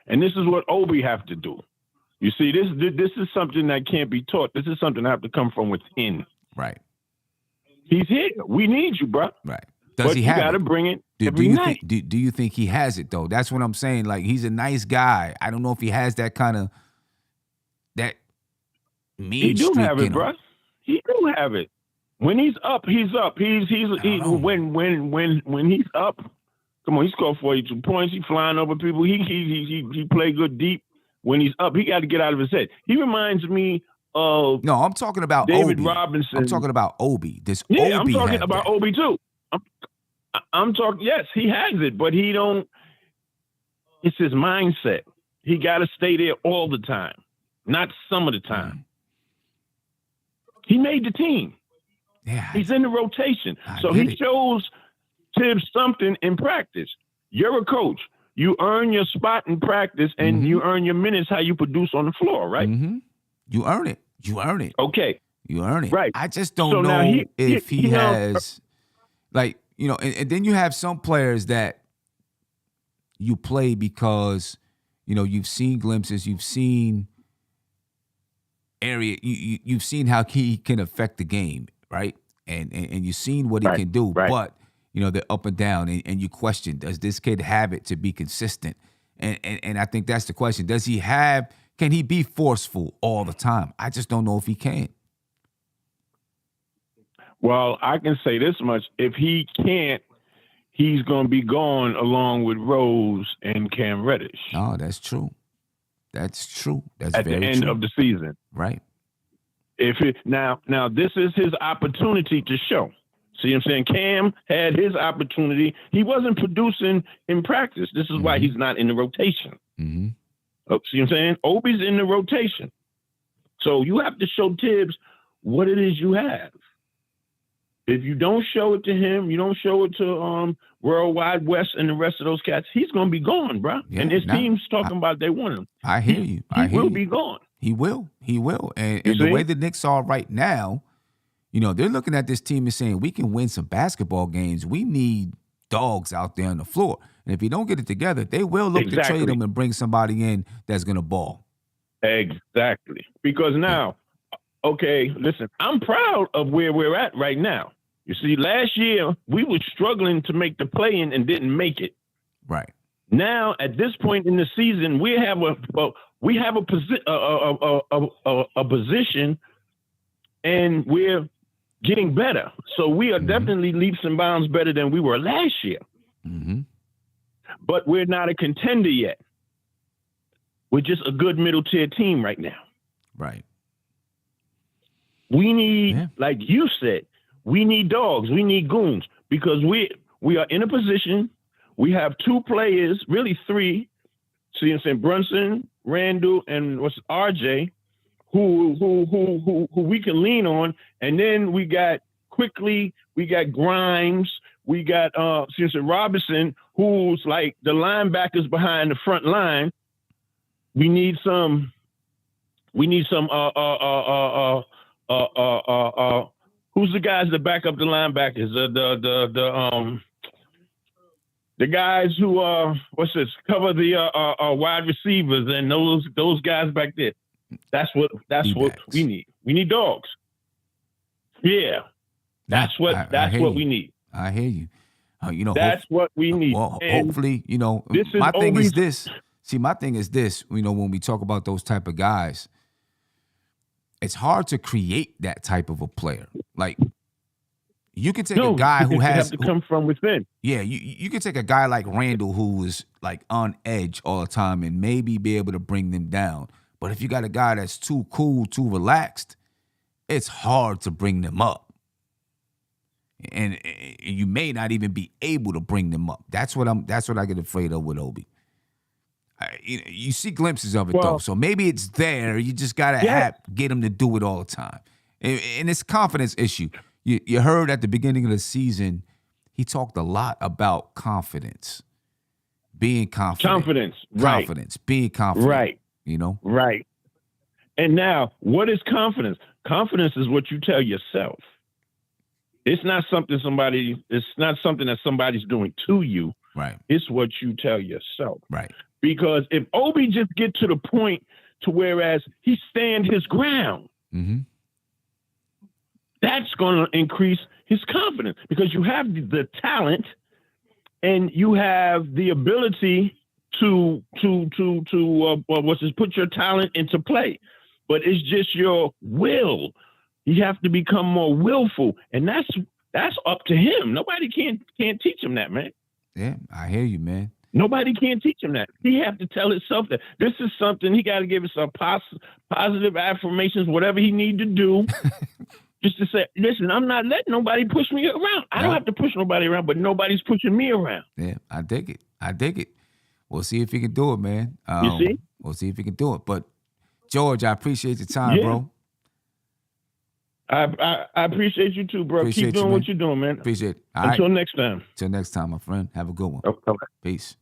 And this is what Obi have to do. You see, this is something that can't be taught. This is something that have to come from within. Right. He's here. We need you, bro. Right. Does he have it? You got to bring it every night. Do you think he has it, though? That's what I'm saying. Like, he's a nice guy. I don't know if he has that kind of, that mean streak in him. He do have it, bro. He do have it. When he's up, he's up. When he's up, come on, he scored 42 points. He flying over people. He play good deep. When he's up, he got to get out of his head. He reminds me of No, I'm talking about David Obi. Robinson. I'm talking about Obi. This Yeah, Obi I'm talking had about that. Obi too. I'm talking. Yes, he has it, but he don't. It's his mindset. He got to stay there all the time, not some of the time. He made the team. Yeah, He's in the rotation, so get he it. shows Tibbs something in practice. You're a coach. You earn your spot in practice, and you earn your minutes how you produce on the floor, right? Mm-hmm. You earn it. You earn it. Okay. You earn it. Right. I just don't So now know he if he now- has, like, you know, and then you have some players that you play because, you know, you've seen glimpses, you've seen you've seen how he can affect the game, right? And you've seen what he can do, but you know, they're up and down, and you question, does this kid have it to be consistent? And I think that's the question. Can he be forceful all the time? I just don't know if he can. Well, I can say this much. If he can't, he's going to be gone along with Rose and Cam Reddish. Oh, that's true. That's true. That's at very the end true. of the season. Right. Now this is his opportunity to show. See what I'm saying? Cam had his opportunity. He wasn't producing in practice. This is why he's not in the rotation. Mm-hmm. Oh, see what I'm saying? Obi's in the rotation. So you have to show Tibbs what it is you have. If you don't show it to him, you don't show it to Worldwide West and the rest of those cats, he's going to be gone, bro. Yeah, and his team's talking about they want him. I hear you. He will be gone. He will. He will. And You the see? way the Knicks are right now, you know, they're looking at this team and saying, we can win some basketball games. We need dogs out there on the floor. And if you don't get it together, they will look to trade them and bring somebody in that's going to ball. Exactly. Because now, okay, listen, I'm proud of where we're at right now. You see, last year we were struggling to make the play-in and didn't make it. Right. Now, at this point in the season, we have a position, and we're getting better. So we are definitely leaps and bounds better than we were last year. Mm-hmm. But we're not a contender yet. We're just a good middle-tier team right now. Right. We need, like you said, we need dogs. We need goons, because we are in a position. We have two players, really three. See, I'm saying Brunson, Randall, and RJ, who we can lean on. And then we got Grimes, we got Robinson, who's like the linebackers behind the front line. We need some. Who's the guys that back up the linebackers? The guys who cover the wide receivers and those guys back there. That's what we need. We need dogs. Yeah, that's what we need. I hear you. You know, that's what we need. Well, and hopefully, you know, my thing is this. See, my thing is this. You know, when we talk about those type of guys, it's hard to create that type of a player. Like, you can take a guy who has to come from within. Yeah, you can take a guy like Randall, who is like on edge all the time, and maybe be able to bring them down. But if you got a guy that's too cool, too relaxed, it's hard to bring them up. And you may not even be able to bring them up. That's what I get afraid of with Obi. You see glimpses of it though, so maybe it's there. You just gotta get him to do it all the time, and it's a confidence issue. You heard at the beginning of the season, he talked a lot about confidence, being confident, being confident, right? You know, right. And now, what is confidence? Confidence is what you tell yourself. It's not something that somebody's doing to you. Right. It's what you tell yourself. Right. Because if Obi just get to the point to whereas he stand his ground, that's going to increase his confidence, because you have the talent and you have the ability to put your talent into play, but it's just your will He have to become more willful, and that's up to him. Nobody can't teach him that, man. Yeah, I hear you, man. Nobody can teach him that. He have to tell himself that this is something he got to give himself positive affirmations, whatever he need to do, just to say, listen, I'm not letting nobody push me around. I don't have to push nobody around, but nobody's pushing me around. Yeah, I dig it. We'll see if he can do it, man. You see? We'll see if he can do it. But George, I appreciate your time, bro. I appreciate you too, bro. Appreciate Keep doing what you're doing, man. Appreciate it. Until next time. Until next time, my friend. Have a good one. Okay. Peace.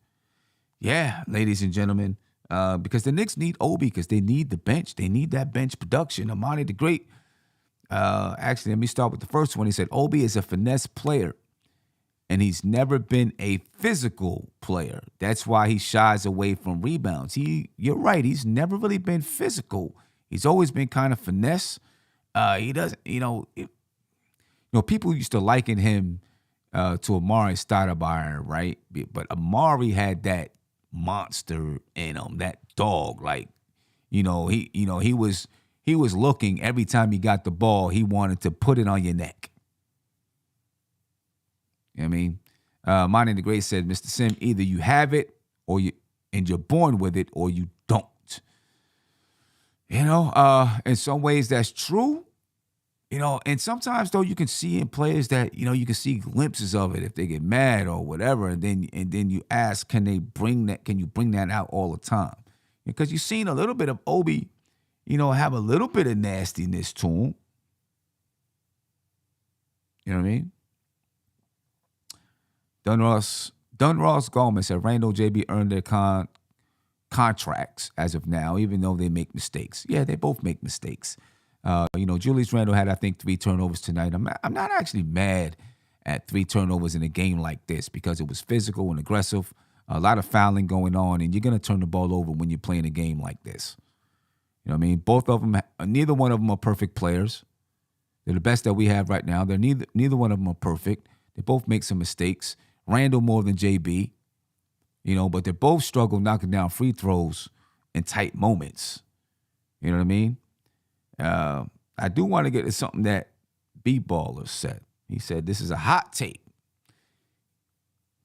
Yeah, ladies and gentlemen, because the Knicks need Obi because they need the bench. They need that bench production. Amani the Great. Actually, let me start with the first one. He said, Obi is a finesse player, and he's never been a physical player. That's why he shies away from rebounds. You're right. He's never really been physical. He's always been kind of finesse. He doesn't, people used to liken him to Amari Stoudemire, right? But Amari had that monster in him, that dog. Like, he was looking every time he got the ball, he wanted to put it on your neck. You know what I mean? Monty the Great said, Mr. Sim, either you have it and you're born with it, or you don't. In some ways that's true. And sometimes though you can see in players that, you can see glimpses of it if they get mad or whatever, and then you ask, can you bring that out all the time? Because you've seen a little bit of Obi, have a little bit of nastiness to him. You know what I mean? Dunross Gomez said Randall JB earned their contracts as of now, even though they make mistakes. Yeah, they both make mistakes. Julius Randle had, I think, 3 turnovers tonight. I'm not actually mad at 3 turnovers in a game like this because it was physical and aggressive, a lot of fouling going on, and you're going to turn the ball over when you're playing a game like this. You know what I mean? Both of them, neither one of them are perfect players. They're the best that we have right now. They're neither one of them are perfect. They both make some mistakes. Randle more than JB, but they both struggle knocking down free throws in tight moments. You know what I mean? I do want to get to something that B-Baller said. He said, this is a hot take.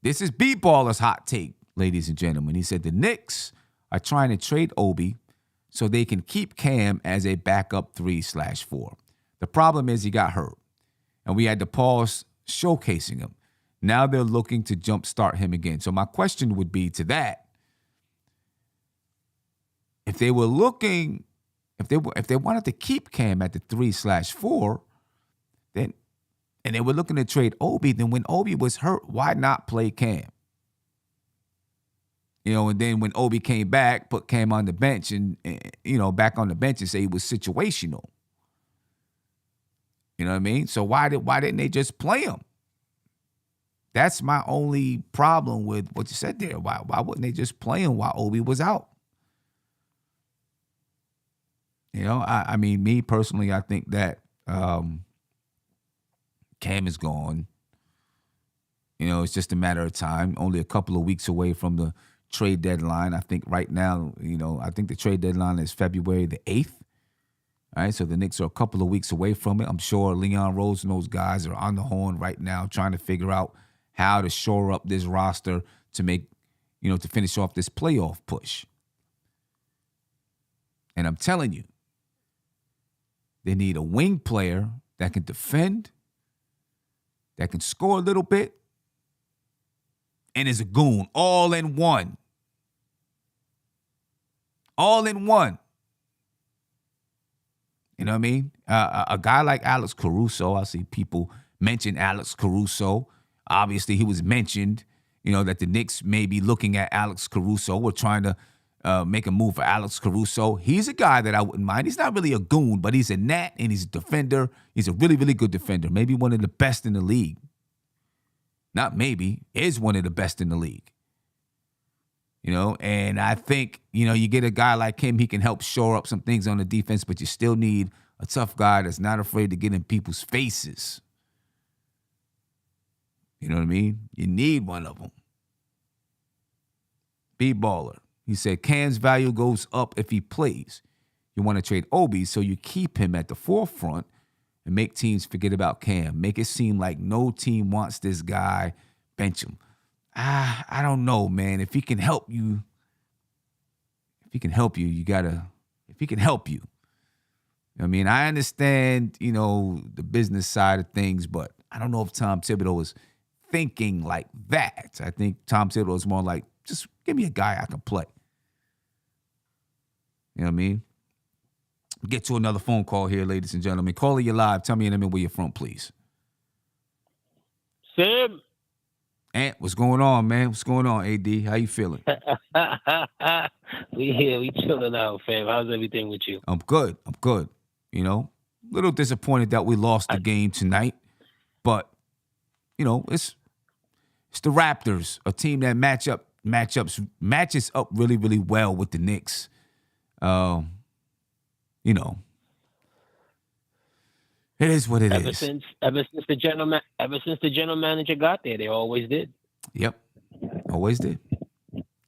This is B-Baller's hot take, ladies and gentlemen. He said, the Knicks are trying to trade Obi so they can keep Cam as a backup 3/4. The problem is he got hurt, and we had to pause showcasing him. Now they're looking to jumpstart him again. So my question would be to that, if they were looking, if they wanted to keep Cam at the 3/4, then, and they were looking to trade Obi, then when Obi was hurt, why not play Cam? And then when Obi came back, put Cam on the bench and back on the bench and say he was situational. You know what I mean? So why didn't they just play him? That's my only problem with what you said there. Why wouldn't they just play him while Obi was out? I mean, me personally, I think that Cam is gone. It's just a matter of time. Only a couple of weeks away from the trade deadline. I think right now, I think the trade deadline is February the 8th. All right, so the Knicks are a couple of weeks away from it. I'm sure Leon Rose and those guys are on the horn right now trying to figure out how to shore up this roster to make, to finish off this playoff push. And I'm telling you, they need a wing player that can defend, that can score a little bit, and is a goon, all in one. All in one. You know what I mean? A guy like Alex Caruso, I see people mention Alex Caruso. Obviously, he was mentioned, that the Knicks may be looking at Alex Caruso. We're trying to make a move for Alex Caruso. He's a guy that I wouldn't mind. He's not really a goon, but he's a gnat and he's a defender. He's a really, really good defender. Maybe one of the best in the league. Not maybe, is one of the best in the league. And I think, you get a guy like him, he can help shore up some things on the defense, but you still need a tough guy that's not afraid to get in people's faces. You know what I mean? You need one of them. B-Baller. He said, Cam's value goes up if he plays. You want to trade Obi, so you keep him at the forefront and make teams forget about Cam. Make it seem like no team wants this guy. Bench him. I don't know, man. If he can help you, you gotta. If he can help you, I mean, I understand, the business side of things, but I don't know if Tom Thibodeau is thinking like that. I think Tom Thibodeau is more like, just give me a guy I can play. You know what I mean? Get to another phone call here, ladies and gentlemen. Caller, you live. Tell me your name and where you're from, please. Sam. Ant, what's going on, man? What's going on, AD? How you feeling? We here. We chilling out, fam. How's everything with you? I'm good. A little disappointed that we lost the game tonight, but it's the Raptors, a team that matches up really, really well with the Knicks. It is what it is. Ever since the general manager got there, they always did. Yep, always did.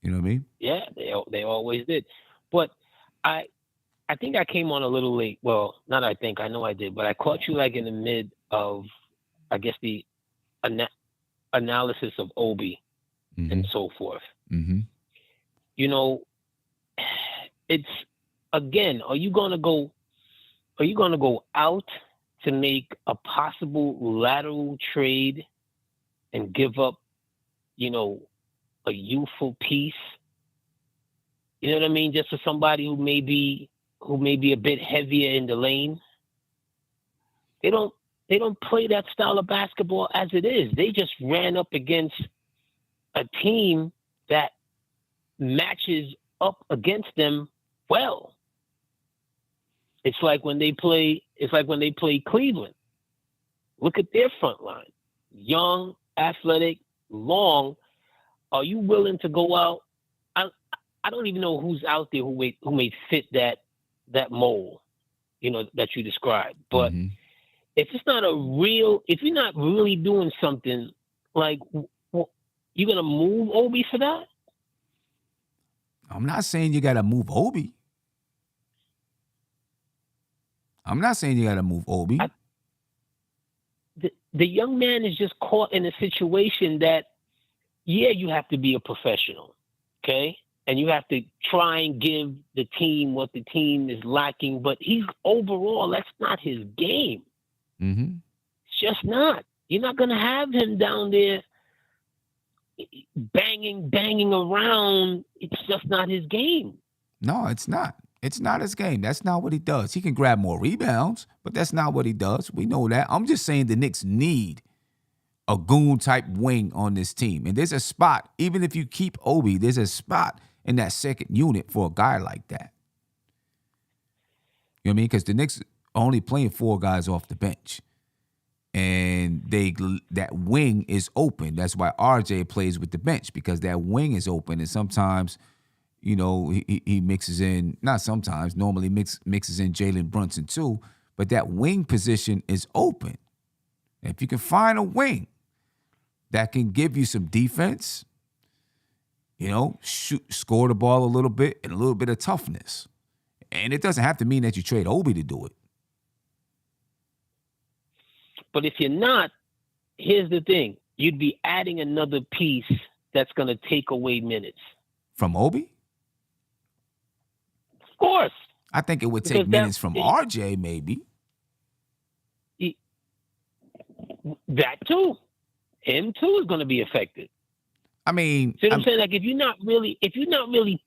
You know what I mean? Yeah, they always did. But I think I came on a little late. Well, not I think, I know I did, but I caught you like in the mid of, I guess, the analysis of Obi and so forth. Mm-hmm. It's, again, are you gonna go out to make a possible lateral trade and give up, a youthful piece? You know what I mean? Just for somebody who may be a bit heavier in the lane. They don't play that style of basketball as it is. They just ran up against a team that matches up against them well. It's like when they play Cleveland. Look at their front line. Young, athletic, long. Are you willing to go out? I don't even know who's out there who may fit that mold, that you described. But if you're not really doing something, like, you're gonna move Obi for that? I'm not saying you gotta move Obi. The young man is just caught in a situation that, yeah, you have to be a professional, okay? And you have to try and give the team what the team is lacking, but that's not his game. Mm-hmm. It's just not. You're not going to have him down there banging around. It's just not his game. No, it's not. It's not his game. That's not what he does. He can grab more rebounds, but that's not what he does. We know that. I'm just saying the Knicks need a goon-type wing on this team. And there's a spot, even if you keep Obi, there's a spot in that second unit for a guy like that. You know what I mean? Because the Knicks are only playing 4 guys off the bench. And that wing is open. That's why RJ plays with the bench, because that wing is open. And sometimes, he mixes in, not sometimes, normally mixes in Jalen Brunson too, but that wing position is open. And if you can find a wing that can give you some defense, score the ball a little bit and a little bit of toughness. And it doesn't have to mean that you trade Obi to do it. But if you're not, here's the thing. You'd be adding another piece that's going to take away minutes. From Obi? Of course. I think it would take minutes from RJ, maybe. That too. Him too is going to be affected. I mean, see what I'm saying? Like, if you're not really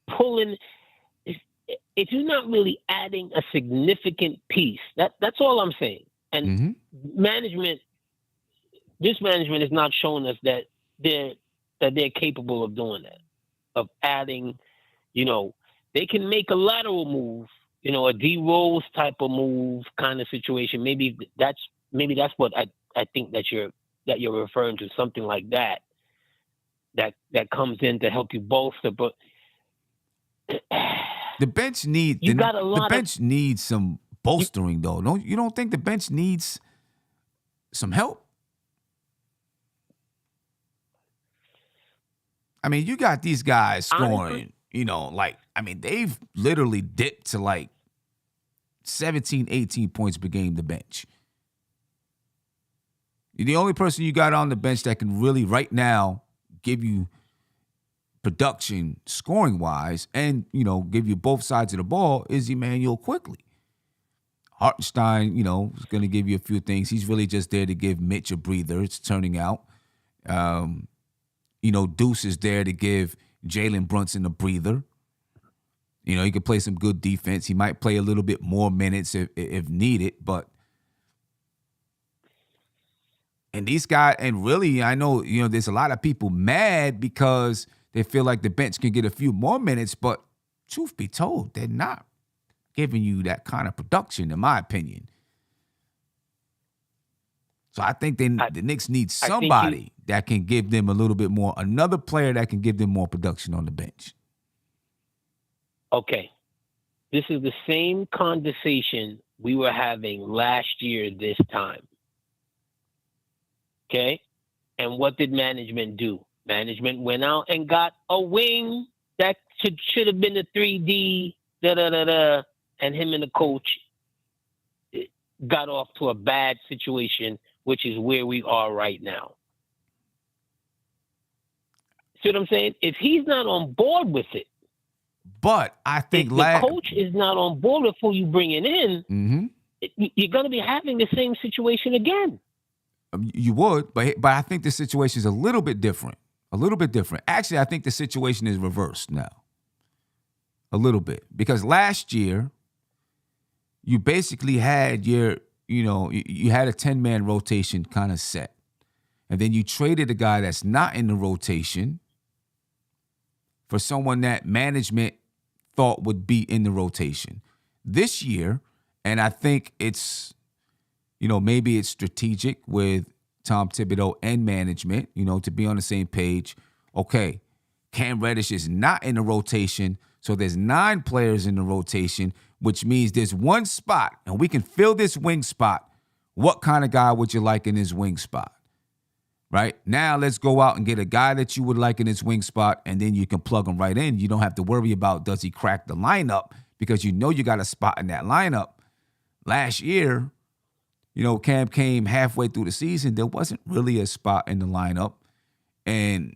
pulling, if you're not really adding a significant piece, that's all I'm saying. And this management is not showing us that they're capable of doing that, of adding, they can make a lateral move, a D Rose type of move kind of situation. Maybe that's what I think that you're referring to, something like that comes in to help you bolster. But the bench needs some bolstering, though. You don't think the bench needs some help? I mean, you got these guys scoring, they've literally dipped to like 17, 18 points per game, the bench. The only person you got on the bench that can really right now give you production scoring wise and, give you both sides of the ball is Emmanuel Quickly. Hartenstein, is going to give you a few things. He's really just there to give Mitch a breather. It's turning out. Deuce is there to give Jalen Brunson a breather. He could play some good defense. He might play a little bit more minutes if needed, but and these guys, and really, I know, there's a lot of people mad because they feel like the bench can get a few more minutes, but truth be told, they're not giving you that kind of production, in my opinion. So I think the Knicks need somebody that can give them a little bit more, another player that can give them more production on the bench. Okay. This is the same conversation we were having last year this time. Okay? And what did management do? Management went out and got a wing that should have been a 3D, and him and the coach got off to a bad situation, which is where we are right now. See what I'm saying? If he's not on board with it, but I think if the coach is not on board with who you bringing in, you're going to be having the same situation again. You would, but I think the situation is a little bit different. A little bit different. Actually, I think the situation is reversed now. A little bit. Because last year, you basically had you had a 10-man rotation kind of set. And then you traded a guy that's not in the rotation for someone that management thought would be in the rotation. This year, and I think it's, maybe it's strategic with Tom Thibodeaus and management, to be on the same page. Okay, Cam Reddish is not in the rotation, so there's 9 players in the rotation, which means there's one spot, and we can fill this wing spot. What kind of guy would you like in this wing spot? Right? Now let's go out and get a guy that you would like in his wing spot, and then you can plug him right in. You don't have to worry about does he crack the lineup because you got a spot in that lineup. Last year, Cam came halfway through the season. There wasn't really a spot in the lineup. And,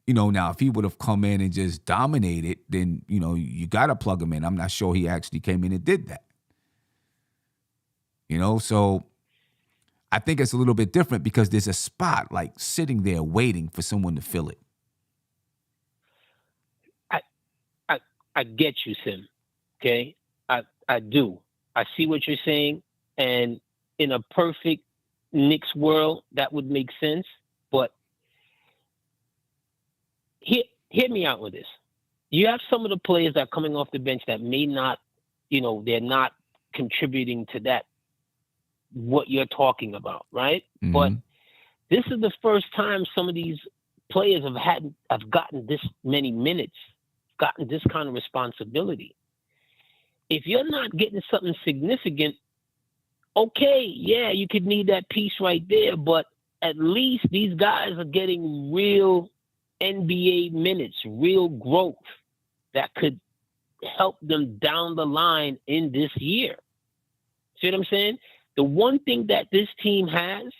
now if he would have come in and just dominated, then, you got to plug him in. I'm not sure he actually came in and did that. So I think it's a little bit different because there's a spot like sitting there waiting for someone to fill it. I get you, Sim. Okay? I do. I see what you're saying. And in a perfect Knicks world, that would make sense. But hear me out with this. You have some of the players that are coming off the bench that may not, they're not contributing to that, what you're talking about, right? Mm-hmm. But this is the first time some of these players have gotten this many minutes, gotten this kind of responsibility. If you're not getting something significant, okay, yeah, you could need that piece right there, but at least these guys are getting real NBA minutes, real growth that could help them down the line in this year. See what I'm saying? The one thing that this team has,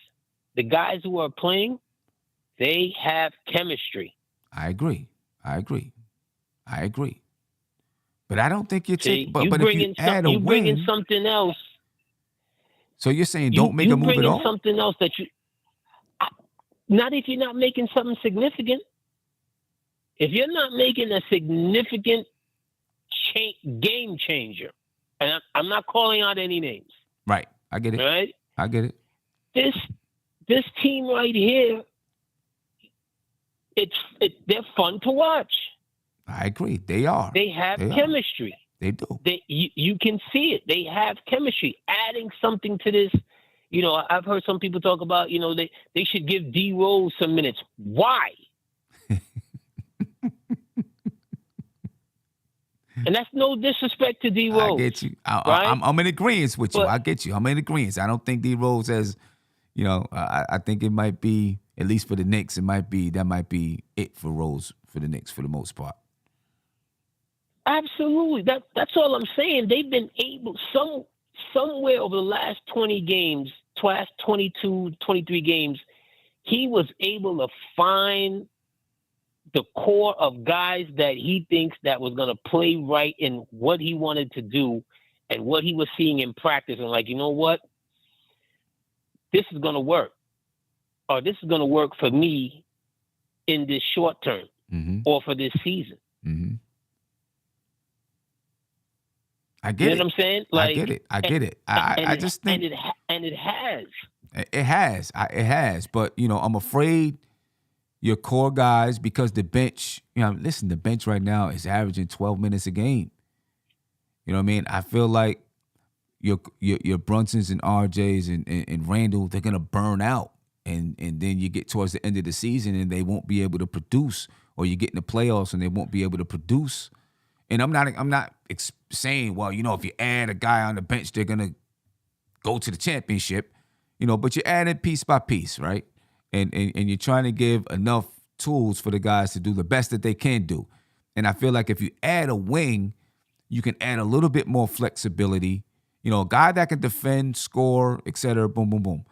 the guys who are playing, they have chemistry. I agree. But I don't think you're taking. But if you add a wing, bring in something else. So you're saying don't make a move at all? You bring in something else that not if you're not making something significant. If you're not making a significant game changer, and I'm not calling out any names. Right, I get it. Right, I get it. This team right here, they're fun to watch. I agree. They are. They have chemistry. They do. You can see it. They have chemistry. Adding something to this, I've heard some people talk about, they should give D Rose some minutes. Why? And that's no disrespect to D Rose. I get you. Right? I'm in agreement with you. I get you. I'm in agreement. I don't think D Rose has, I think it might be, at least for the Knicks, that might be it for Rose for the Knicks for the most part. Absolutely. That's all I'm saying. They've been able somewhere over the last 20 games past 22, 23 games, he was able to find the core of guys that he thinks that was going to play right in what he wanted to do and what he was seeing in practice. And like, you know what? This is going to work. Or this is going to work for me in this short term or for this season. Mm-hmm. I get it. You know what I'm saying? Like, I get it. I just think. And it has. It has. But, I'm afraid your core guys, because the bench, listen, the bench right now is averaging 12 minutes a game. You know what I mean? I feel like your Brunsons and RJs and Randall, they're going to burn out. And then you get towards the end of the season and they won't be able to produce, or you get in the playoffs and they won't be able to produce. And I'm not saying, well, if you add a guy on the bench, they're going to go to the championship, but you add it piece by piece, right? And you're trying to give enough tools for the guys to do the best that they can do. And I feel like if you add a wing, you can add a little bit more flexibility. A guy that can defend, score, et cetera, boom, boom, boom.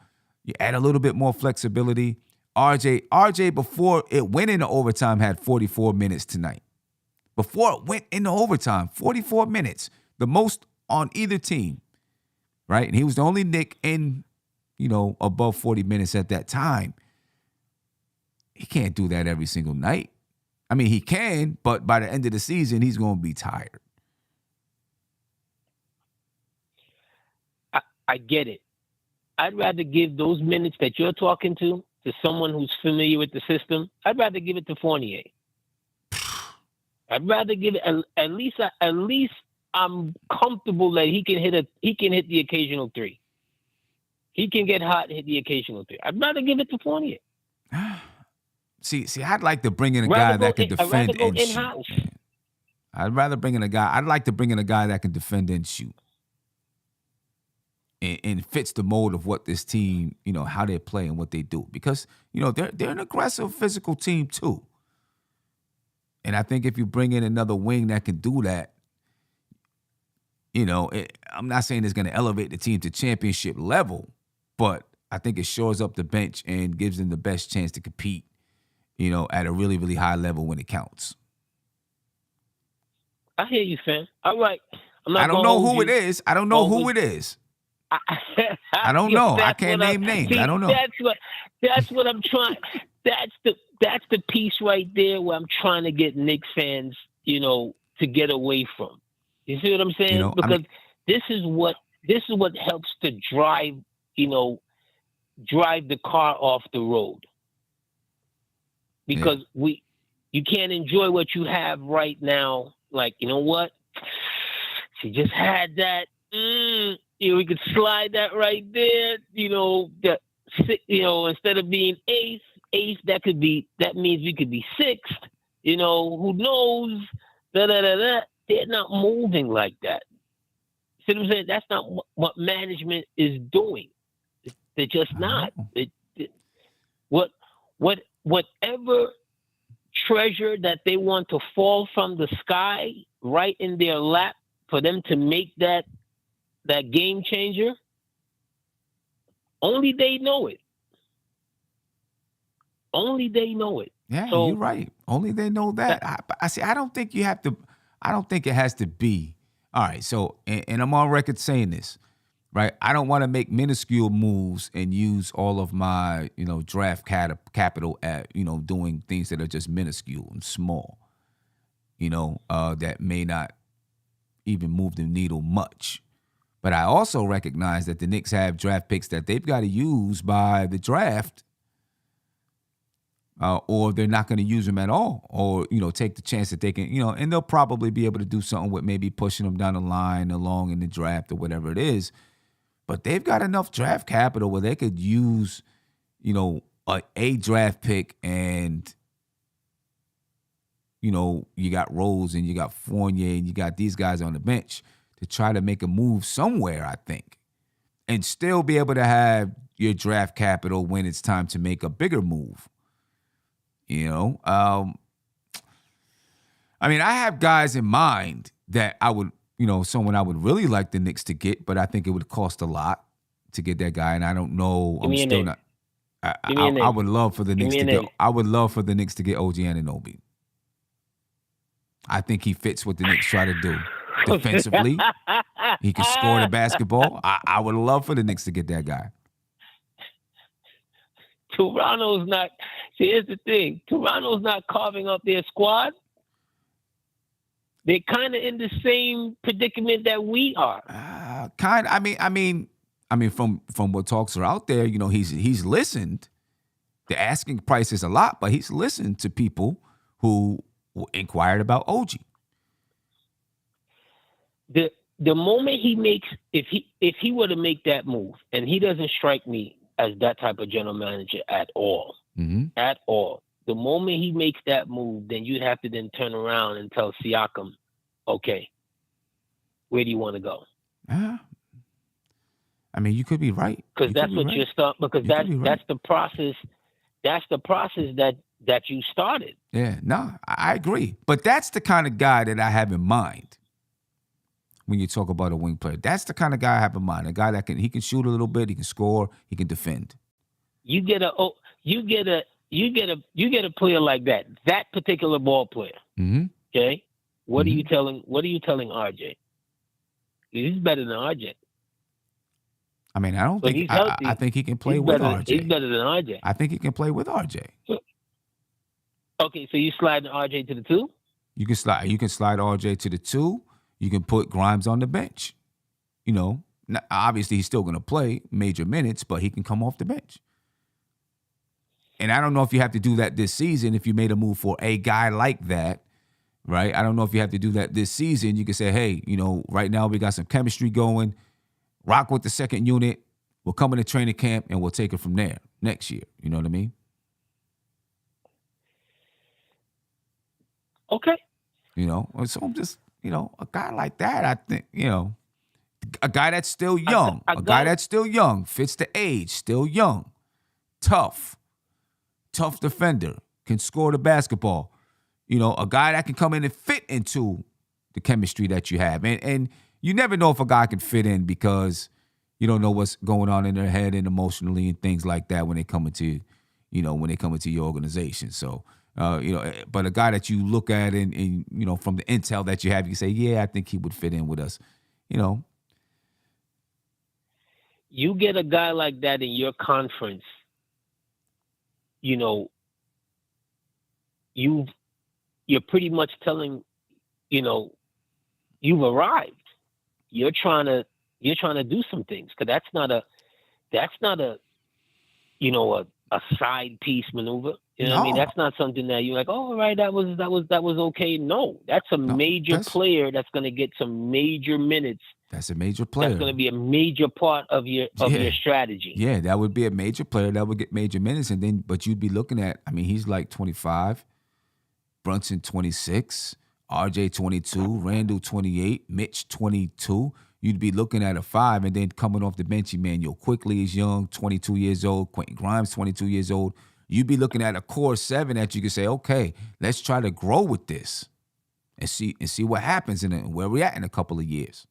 You add a little bit more flexibility. RJ, before it went into overtime, had 44 minutes tonight. Before it went into overtime, 44 minutes, the most on either team, right? And he was the only Knick in, above 40 minutes at that time. He can't do that every single night. I mean, he can, but by the end of the season, he's going to be tired. I get it. I'd rather give those minutes that you're talking to someone who's familiar with the system. I'd rather give it to Fournier. I'd rather give it at least I'm comfortable that he can hit the occasional three. He can get hot and hit the occasional three. I'd rather give it to Fournier. See, I'd like to bring in a guy that can defend and shoot. Man. I'd like to bring in a guy that can defend and shoot. And fits the mold of what this team, how they play and what they do. Because, they're an aggressive physical team too. And I think if you bring in another wing that can do that, I'm not saying it's going to elevate the team to championship level, but I think it shores up the bench and gives them the best chance to compete, at a really, really high level when it counts. I hear you, fam. All right. I don't know who it is. I don't know who it is. I don't know. I can't name names. I don't know. That's what I'm trying. That's the piece right there where I'm trying to get Knicks fans, to get away from. You see what I'm saying? Because this is what helps to drive the car off the road. Because you can't enjoy what you have right now. Like, you know what? She just had that. We could slide that right there. Instead of being eighth, that means we could be sixth. Who knows? They're not moving like that. See what I'm saying? That's not what management is doing. They're just not. Whatever treasure that they want to fall from the sky right in their lap for them to make that game changer, only they know it. Only they know it. Yeah, so, you're right. Only they know that. I don't think you have to. I don't think it has to be. All right. So, and I'm on record saying this, right? I don't want to make minuscule moves and use all of my, draft capital at, doing things that are just minuscule and small, that may not even move the needle much. But I also recognize that the Knicks have draft picks that they've got to use by the draft, or they're not going to use them at all, or, take the chance that they can, and they'll probably be able to do something with maybe pushing them down the line along in the draft or whatever it is. But they've got enough draft capital where they could use, a draft pick and, you got Rose and you got Fournier and you got these guys on the bench to try to make a move somewhere, I think, and still be able to have your draft capital when it's time to make a bigger move. I have guys in mind that I would, someone I would really like the Knicks to get, but I think it would cost a lot to get that guy, and I don't know. Give me a name. Give me a I name. would love for the Give Knicks me a to get. name. I would love for the Knicks to get OG Anunoby. I think he fits what the Knicks try to do defensively. He can score the basketball. I would love for the Knicks to get that guy. Toronto's not. See, here's the thing. Toronto's not carving up their squad. They're kind of in the same predicament that we are. I mean, from what talks are out there, you know, he's listened. The asking price is a lot, but he's listened to people who inquired about OG. The moment he makes, if he were to make that move, and he doesn't strike me as that type of general manager at all, at all. The moment he makes that move, then you'd have to then turn around and tell Siakam, okay, where do you want to go? I mean, you could be right. Because that's what you're starting. Because that's the process. That's the process that you started. Yeah, no, I agree. But that's the kind of guy that I have in mind when you talk about a wing player. That's the kind of guy I have in mind. A guy that he can shoot a little bit, he can score, he can defend. You get a player like that. That particular ball player. Okay. What are you telling RJ? He's better than RJ. I mean, I think he can play with RJ. He's better than RJ. I think he can play with RJ. Okay, so you slide RJ to the 2? You can slide RJ to the 2. You can put Grimes on the bench. You know, obviously he's still going to play major minutes, but he can come off the bench. And I don't know if you have to do that this season if you made a move for a guy like that, right? I don't know if you have to do that this season. You can say, hey, you know, right now we got some chemistry going. Rock with the second unit. We'll come into training camp and we'll take it from there next year. You know what I mean? Okay. You know, so I'm just, you know, a guy like that, I think, you know, a guy that's still young, a guy that's still young, fits the age, still young, tough defender, can score the basketball. You know, a guy that can come in and fit into the chemistry that you have. And you never know if a guy can fit in because you don't know what's going on in their head and emotionally and things like that when they come into your organization. So, you know, but a guy that you look at and you know, from the intel that you have, you say, yeah, I think he would fit in with us. You know, you get a guy like that in your conference, you know, you're pretty much telling, you know, you've arrived. You're trying to do some things, because that's not a you know, a side piece maneuver. You know what I mean? That's not something that you're like, oh, all right, that was okay. No, that's a major player that's going to get some major minutes. That's a major player. That's going to be a major part of your strategy. Yeah, that would be a major player that would get major minutes, but you'd be looking at, I mean, he's like 25, Brunson 26, RJ 22, Randall 28, Mitch 22. You'd be looking at a 5, and then coming off the bench, Emmanuel Quickly is young, 22 years old. Quentin Grimes, 22 years old. You'd be looking at a core 7 that you could say, okay, let's try to grow with this and see what happens and where we're at in a couple of years.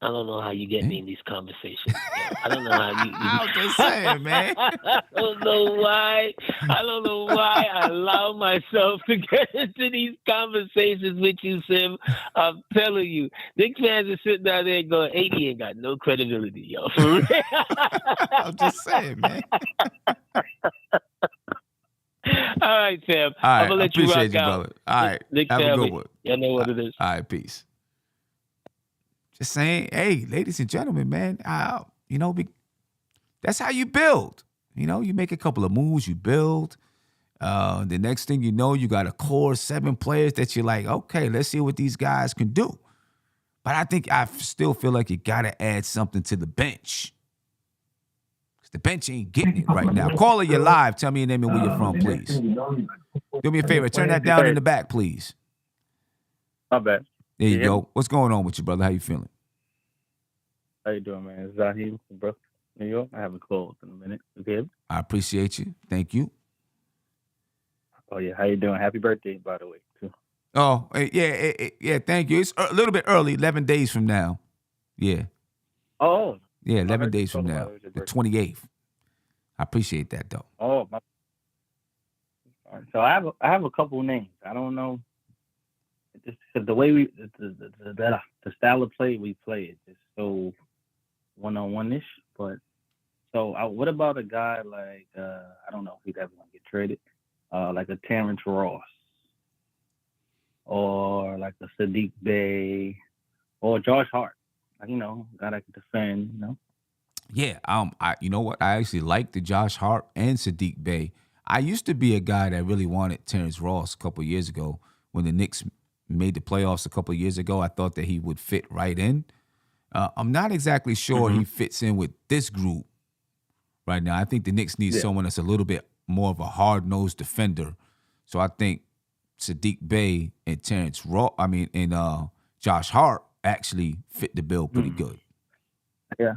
I don't know how you get me in these conversations. I don't know how you. I'm just saying, man. I don't know why I allow myself to get into these conversations with you, Sim. I'm telling you, Knicks fans are sitting down there going, "AD ain't got no credibility, yo." For real. I'm just saying, man. All right, Sam. All right, I'm gonna let you rock appreciate you, out. brother. All right, Knicks have family. a good one. You know what it is. All right, peace. Just saying, hey, ladies and gentlemen, man, you know, that's how you build. You know, you make a couple of moves, you build. The next thing you know, you got a core 7 players that you're like, okay, let's see what these guys can do. But I still feel like you got to add something to the bench. Because the bench ain't getting it right now. Caller, you're live. Tell me your name and where you're from, please. Do me a favor. Turn that down in the back, please. My bad. There you go. What's going on with you, brother? How you feeling? How you doing, man? It's Zahid from Brooklyn, New York. I have a call in a minute. Okay. I appreciate you. Thank you. Oh yeah, how you doing? Happy birthday, by the way, too. Oh yeah. Thank you. It's a little bit early. 11 days from now. Yeah. Oh. Yeah, I 11 heard you days from talk now, about it with your the birthday. 28th. I appreciate that, though. Oh, my. All right. So I have a couple names. I don't know. It's just the way the style of play we play is just so one-on-one ish. But so what about a guy like I don't know if he'd ever want to get traded, like a Terrence Ross or like a Sadiq Bey or Josh Hart, like, a guy that can defend. Yeah, you know what? I actually like the Josh Hart and Sadiq Bey. I used to be a guy that really wanted Terrence Ross a couple of years ago when the Knicks made the playoffs a couple of years ago. I thought that he would fit right in. I'm not exactly sure he fits in with this group right now. I think the Knicks need someone that's a little bit more of a hard-nosed defender. So I think Sadiq Bey and Josh Hart actually fit the bill pretty good. Yeah.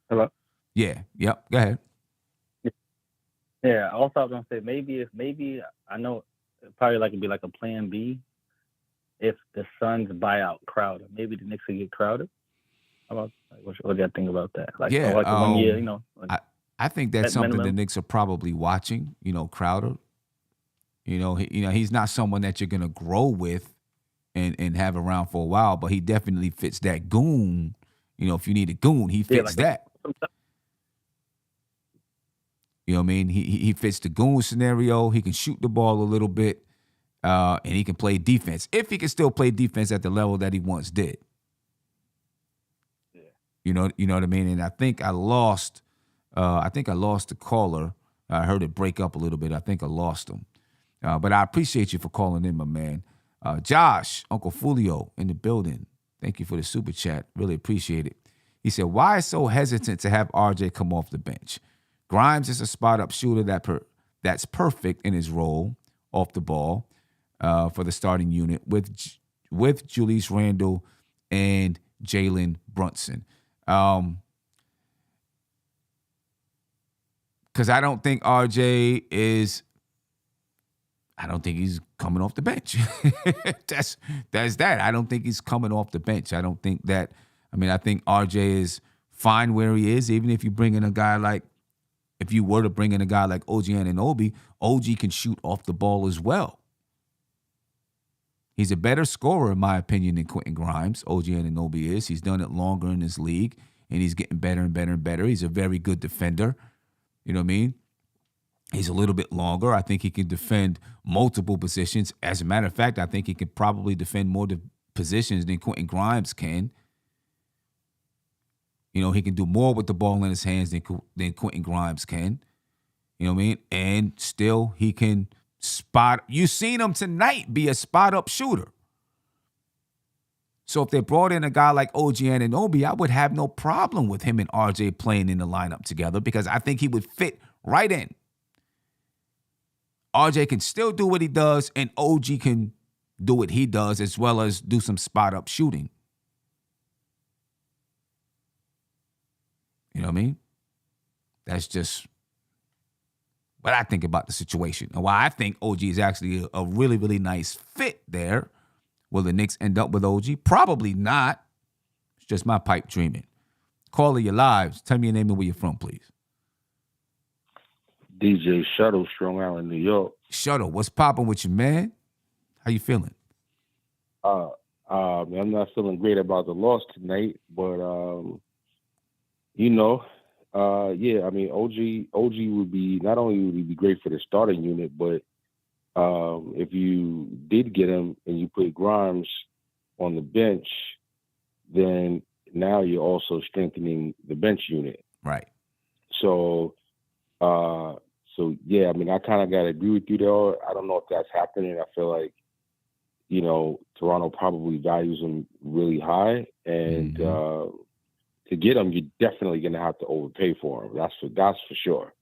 Hello. Yeah. Yep. Go ahead. Yeah. Also, I was gonna say maybe I know it probably it'd be like a plan B if the Suns buy out Crowder. Maybe the Knicks could get Crowder. How about what do you think about that? Like 1 year, I think that's something minimum. the Knicks are probably watching. Crowder. He's not someone that you're gonna grow with and have around for a while, but he definitely fits that goon. If you need a goon, he fits that. You know what I mean? He fits the goon scenario. He can shoot the ball a little bit, and he can play defense. If he can still play defense at the level that he once did. Yeah. You know what I mean? And I think I lost the caller. I heard it break up a little bit. I think I lost him. But I appreciate you for calling in, my man. Josh, Uncle Fulio in the building. Thank you for the super chat. Really appreciate it. He said, why so hesitant to have RJ come off the bench? Grimes is a spot-up shooter that's perfect in his role off the ball for the starting unit with Julius Randle and Jalen Brunson. Because I don't think he's coming off the bench. That's that. I don't think he's coming off the bench. I think RJ is fine where he is, even if you bring in a guy like, if you were to bring in a guy like OG Anunoby, OG can shoot off the ball as well. He's a better scorer, in my opinion, than Quentin Grimes. OG Anunoby is. He's done it longer in this league, and he's getting better and better and better. He's a very good defender. You know what I mean? He's a little bit longer. I think he can defend multiple positions. As a matter of fact, I think he can probably defend more positions than Quentin Grimes can. He can do more with the ball in his hands than Quentin Grimes can. You know what I mean? And still, he can spot. You seen him tonight be a spot-up shooter. So if they brought in a guy like OG Anunoby, I would have no problem with him and RJ playing in the lineup together because I think he would fit right in. RJ can still do what he does, and OG can do what he does as well as do some spot-up shooting. You know what I mean? That's just what I think about the situation and why I think OG is actually a really, really nice fit there. Will the Knicks end up with OG? Probably not. It's just my pipe dreaming. Caller, your lives. Tell me your name and where you're from, please. DJ Shuttle, Strong Island, New York. Shuttle, what's popping with you, man? How you feeling? I'm not feeling great about the loss tonight, but OG would be, not only would he be great for the starting unit, but if you did get him and you put Grimes on the bench, then now you're also strengthening the bench unit. Right. I kind of got to agree with you there. I don't know if that's happening. I feel like, Toronto probably values him really high, and to get him, you're definitely going to have to overpay for him. That's for sure.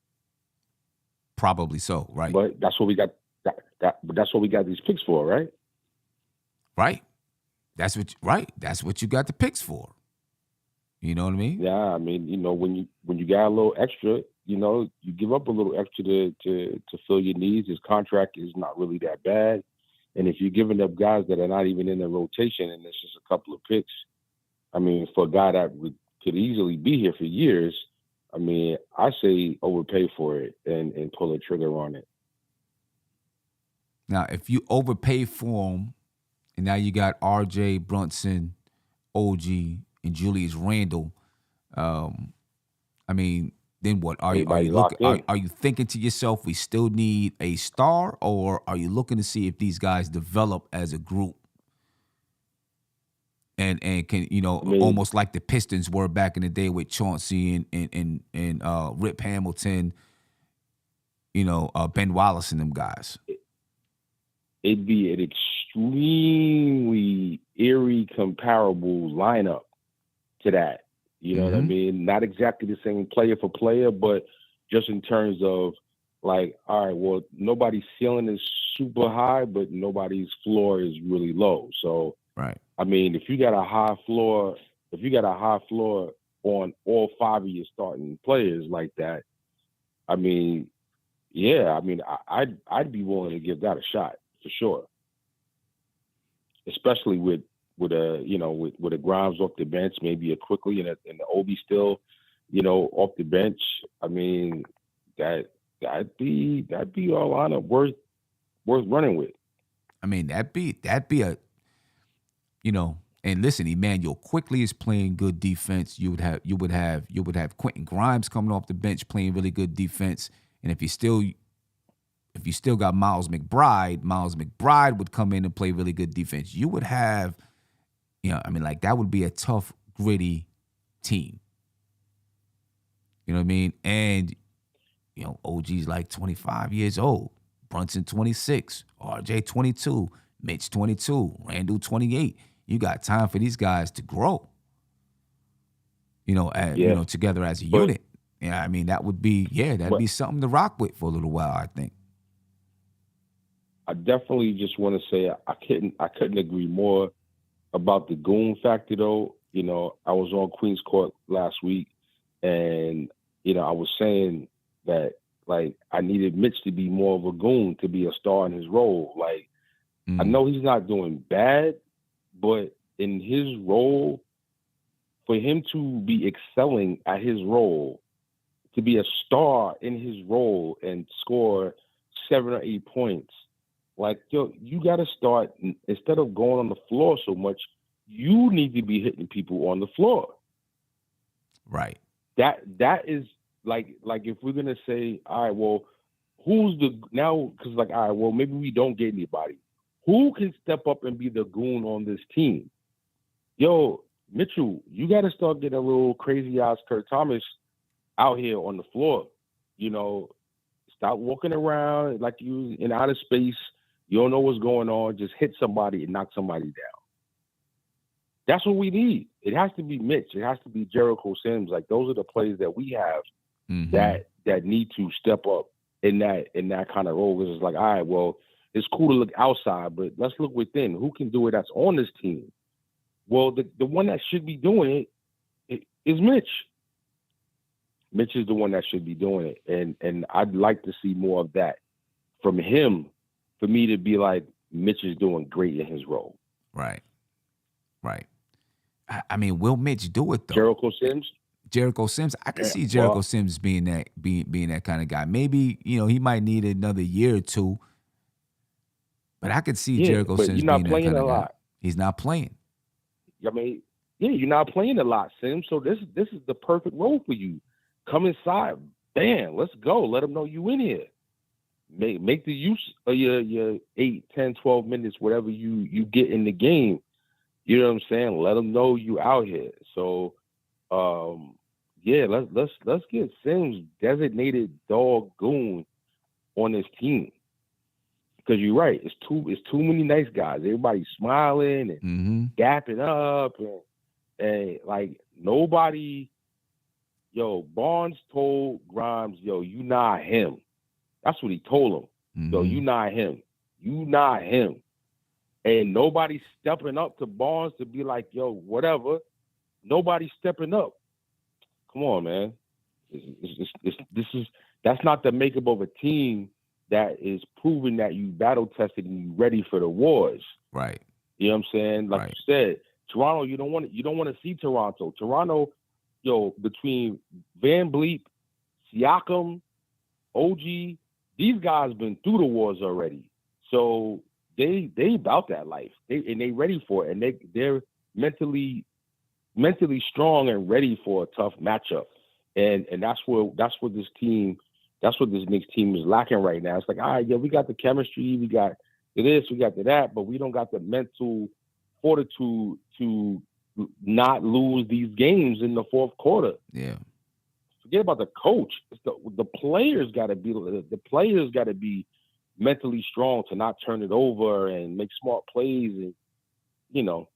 Probably so, right? But that's what we got. That's what we got these picks for, right? Right. That's what you got the picks for. You know what I mean? Yeah, when you got a little extra, you give up a little extra to fill your needs. His contract is not really that bad, and if you're giving up guys that are not even in the rotation, and it's just a couple of picks, for a guy that could easily be here for years. I mean, I say overpay for it and pull the trigger on it. Now, if you overpay for him, and now you got R.J. Brunson, OG, and Julius Randle, I mean, then what? Are you Everybody looking? locked in. Are you thinking to yourself, we still need a star, or are you looking to see if these guys develop as a group? And can almost like the Pistons were back in the day with Chauncey and Rip Hamilton, Ben Wallace and them guys. It'd be an extremely eerie comparable lineup to that. You know what I mean? Not exactly the same player for player, but just in terms of like, all right, well, nobody's ceiling is super high, but nobody's floor is really low. So, right. I mean, if you got a high floor on all 5 of your starting players like that, I mean, yeah, I mean, I'd be willing to give that a shot for sure, especially with a Grimes off the bench, maybe a Quickly and the Obi still, off the bench. I mean, that'd be a lineup worth running with. I mean, that'd be a, and listen, Emmanuel Quickly is playing good defense. You would have Quentin Grimes coming off the bench playing really good defense, and if you still got Miles McBride would come in and play really good defense. You would have, that would be a tough, gritty team. You know what I mean? And, OG's like 25 years old. Brunson 26, RJ 22, Mitch 22, Randall 28. You got time for these guys to grow. Together as a unit. Yeah, I mean, that would be, that'd be something to rock with for a little while, I think. I definitely just want to say I couldn't agree more about the goon factor, though. I was on Queens Court last week, and I was saying that like I needed Mitch to be more of a goon, to be a star in his role. Like I know he's not doing bad, but in his role, for him to be excelling at his role, to be a star in his role and score 7 or 8 points. Like, you got to start, instead of going on the floor so much, you need to be hitting people on the floor. Right. That is like if we're going to say, all right, well, because all right, well, maybe we don't get anybody. Who can step up and be the goon on this team? Yo, Mitchell, you got to start getting a little crazy ass Kurt Thomas out here on the floor. Stop walking around like you in outer space. You don't know what's going on. Just hit somebody and knock somebody down. That's what we need. It has to be Mitch. It has to be Jericho Sims. Like, those are the players that we have that need to step up in that kind of role. Because it's like, all right, well, it's cool to look outside, but let's look within. Who can do it that's on this team? Well, the one that should be doing it is Mitch. Mitch is the one that should be doing it. And I'd like to see more of that from him, for me to be like, Mitch is doing great in his role. Right. I mean, will Mitch do it though? Jericho Sims? I can see Jericho Sims being that kind of guy. Maybe, he might need another year or two. But I could see Jericho Sims being that kind of guy. He's not playing. I mean, you're not playing a lot, Sims. So this is the perfect role for you. Come inside, bam, let's go. Let them know you in here. Make the use of your 8, 10, 12 minutes, whatever you get in the game. You know what I'm saying? Let them know you out here. So, let's get Sims designated dog goon on this team. Because you're right, it's too many nice guys. Everybody's smiling and gapping up, and like nobody. Barnes told Grimes, you not him. That's what he told him. You not him. You not him. And nobody's stepping up to Barnes to be like, whatever. Nobody's stepping up. Come on, man. That's not the makeup of a team that is proving that you battle tested and you ready for the wars. Right. You know what I'm saying? Like you said, Toronto, you don't want to see Toronto. Toronto, between Van Vliet, Siakam, OG, these guys been through the wars already. So they about that life. They ready for it, and they're mentally strong and ready for a tough matchup. And that's what this Knicks team is lacking right now. It's like, all right, we got the chemistry, we got this, we got that, but we don't got the mental fortitude to not lose these games in the fourth quarter. Yeah. Forget about the coach. It's the players got to be mentally strong to not turn it over and make smart plays, and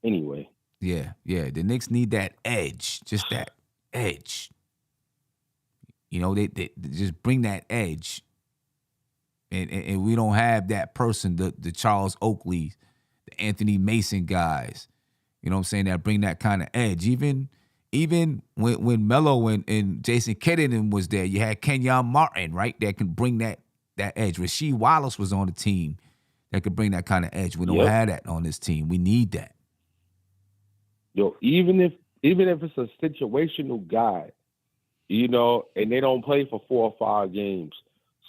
anyway. Yeah. The Knicks need that edge, just that edge. They just bring that edge, and we don't have that person, the Charles Oakley, the Anthony Mason guys. You know what I'm saying? That bring that kind of edge. Even when Melo and Jason Kidd was there, you had Kenyon Martin, right? That can bring that edge. Rasheed Wallace was on the team that could bring that kind of edge. We don't have that on this team. We need that. Even if it's a situational guy, and they don't play for 4 or 5 games,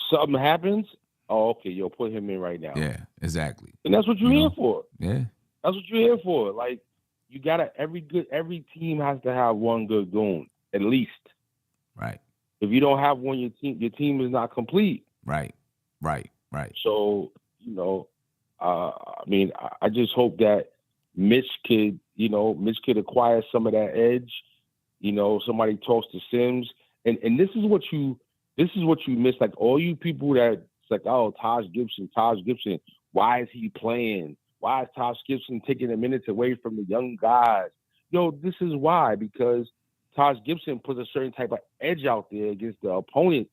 something happens. Oh, okay, put him in right now. Yeah, exactly. And that's what you're here for. Yeah, that's what you're here for. Like, you gotta every team has to have one good goon at least. Right. If you don't have one, your team is not complete. Right. So I just hope that Mitch could acquire some of that edge. Somebody talks to Sims, and this is what you miss. Like, all you people that it's like, oh, Taj Gibson. Why is he playing? Why is Taj Gibson taking the minutes away from the young guys? This is why, because Taj Gibson puts a certain type of edge out there against the opponents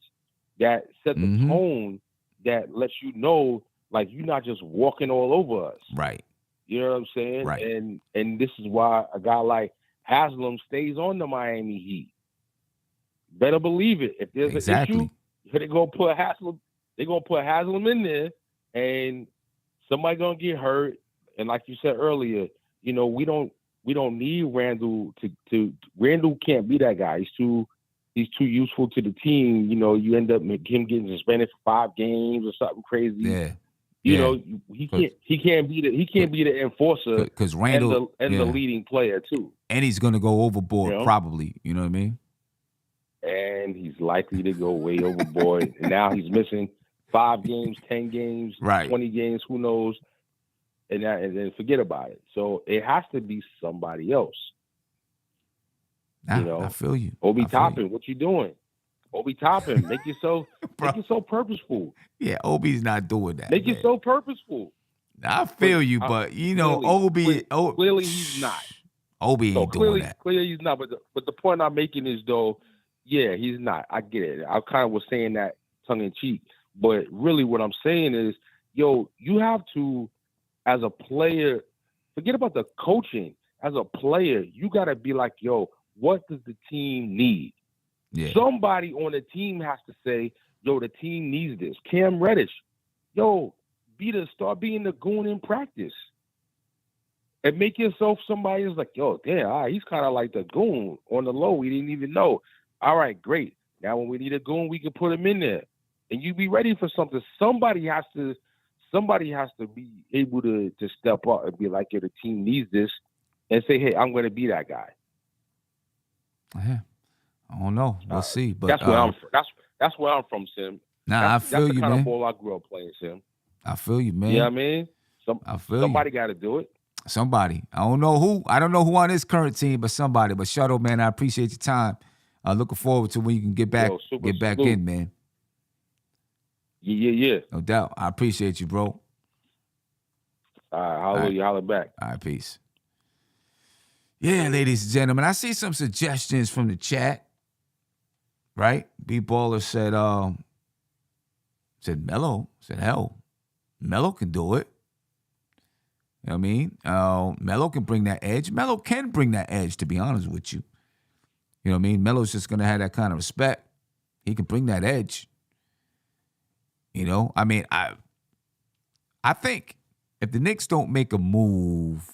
that set the tone that lets you know, like, you're not just walking all over us. Right. You know what I'm saying? Right. And this is why a guy like Haslam stays on the Miami Heat. Better believe it. If there's an issue, they're gonna put Haslam in there, and somebody gonna get hurt. And like you said earlier, we don't need Randall to Randall can't be that guy. He's too useful to the team. You end up him getting suspended for 5 games or something crazy. Yeah. He can't be the enforcer because Randall and the leading player too. And he's gonna go overboard probably. You know what I mean? And he's likely to go way overboard. And now he's missing 5 games, 10 games, 20 games, who knows? And then forget about it. So it has to be somebody else. I feel you. Obi Toppin, what you doing? Obi Toppin, make yourself purposeful. Yeah, Obi's not doing that. Make it so purposeful. I feel you, but clearly he's not. Obi ain't doing that. Clearly he's not. But the point I'm making is, though, yeah, he's not. I get it. I kind of was saying that tongue in cheek, but really what I'm saying is, you have to, as a player, forget about the coaching. As a player, you got to be like, what does the team need? Yeah. Somebody on the team has to say, the team needs this. Cam Reddish, start being the goon in practice. And make yourself somebody who's like, damn, he's kind of like the goon on the low. We didn't even know. All right, great. Now when we need a goon, we can put him in there. And you be ready for something. Somebody has to be able to step up and be like, the team needs this, and say, hey, I'm going to be that guy. Yeah. I don't know. We'll see. But that's where I'm from. That's where I'm from, Sim. I feel you, man. That's the kind of ball I grew up playing, Sim. I feel you, man. You know what I mean? Somebody got to do it. Somebody. I don't know who. I don't know who on this current team, but somebody. But Shadow, man, I appreciate your time. Looking forward to when you can get back in, man. Yeah. No doubt. I appreciate you, bro. All right, hallelujah, holler back. All right, peace. Yeah, ladies and gentlemen, I see some suggestions from the chat. Right? B-Baller said Melo. Said, hell, Melo can do it. You know what I mean? Melo can bring that edge. Melo can bring that edge, to be honest with you. You know what I mean? Melo's just going to have that kind of respect. He can bring that edge. I mean, I think if the Knicks don't make a move